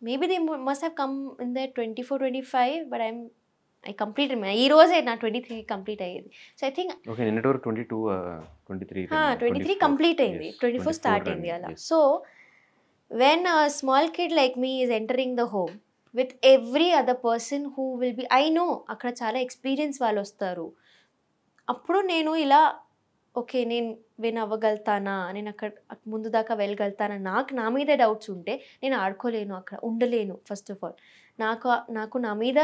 maybe they must have come in the 24, 25, but I completed ఈ రోజే నా 23 కంప్లీట్ అయ్యేది. సో ఐ థింక్ ఓకే, నిన్నటి వరకు 22, 23 కంప్లీట్ అయింది, 24 స్టార్ట్ అయింది అలా. So when small kid like me is entering the home with every other person who will be, I know అక్కడ చాలా ఎక్స్పీరియన్స్ వాళ్ళు వస్తారు. అప్పుడు నేను ఇలా ఓకే నేను విన్ అవ్వగలుగుతానా, నేను అక్కడ ముందు దాకా వెళ్ళగలుగుతానా, నా మీద డౌట్స్ ఉంటే నేను ఆడుకోలేను, అక్కడ ఉండలేను. ఫస్ట్ ఆఫ్ ఆల్ నాకు నా మీద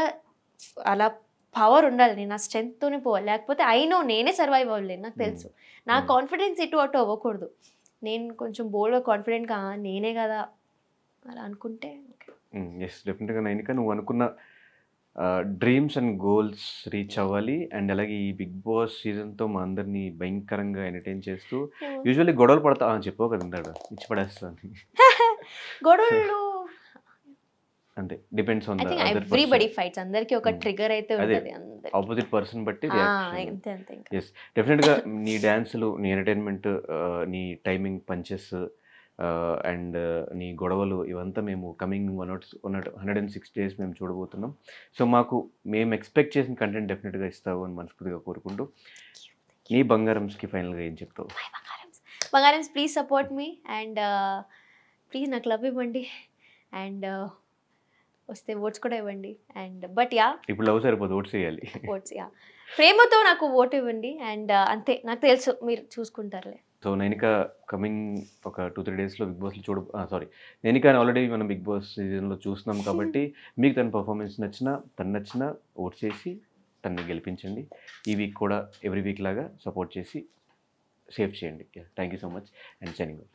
అలా పవర్ ఉండాలి, నేను నా స్ట్రెంగ్త్తోనే పోవాలి, లేకపోతే నేనే సర్వైవ్ అవ్వలేను, నాకు తెలుసు. నా కాన్ఫిడెన్స్ ఇటు అటు అవ్వకూడదు. నేను కొంచెం బోల్డ్గా కాన్ఫిడెంట్గా నేనే కదా అలా అనుకుంటే ఎస్ డెఫినెట్గా నైనిక నువ్వు అనుకున్న డ్రీమ్స్ అండ్ గోల్స్ రీచ్ అవ్వాలి. అండ్ అలాగే ఈ బిగ్ బాస్ సీజన్తో మా అందరినీ భయంకరంగా ఎంటర్టైన్ చేస్తూ యూజువల్లీ గొడవలు పడతా చెప్పావు కదా ఇందాక, ఇచ్చి పడేస్తాను గొడవలు అంటే డిపెండ్స్ ఆన్ ఎవ్రీబడీ ఫైట్స్, అందరికి ఒక ట్రిగర్ అయితే ఉంటుంది, ఆపోజిట్ పర్సన్ బట్టి. ఎస్ డెఫినెట్గా నీ డ్యాన్సులు, నీ ఎంటర్టైన్మెంట్, నీ టైమింగ్ పంచెస్ అండ్ నీ గొడవలు ఇవంతా మేము కమింగ్ 106 days మేము చూడబోతున్నాం. సో మేము ఎక్స్పెక్ట్ చేసిన కంటెంట్ డెఫినెట్గా ఇస్తావు అని మనస్ఫూర్తిగా కోరుకుంటూ, నీ బంగారంస్కి ఫైనల్గా ఏం చెప్తావు? బంగారమ్స్ please support me and please నాకు లవ్ ఇవ్వండి అండ్ వస్తే ఓట్స్ కూడా ఇవ్వండి. అండ్ బట్ ఇప్పుడు లవ్ సరిపోదు, ఓట్స్ వేయాలి. ఓట్స్ ప్రేమతో నాకు ఓటు ఇవ్వండి అండ్ అంతే, నాకు తెలుసు మీరు చూసుకుంటారులే. సో నైనిక కమింగ్ ఒక 2-3 daysలో బిగ్ బాస్లో నైనిక ఆల్రెడీ మనం బిగ్ బాస్ సీజన్లో చూస్తున్నాం కాబట్టి మీకు తన పర్ఫార్మెన్స్ తను నచ్చినా ఓట్ చేసి తనని గెలిపించండి. ఈ వీక్ కూడా ఎవ్రీ వీక్ లాగా సపోర్ట్ చేసి సేవ్ చేయండి. Thank you so much and signing off.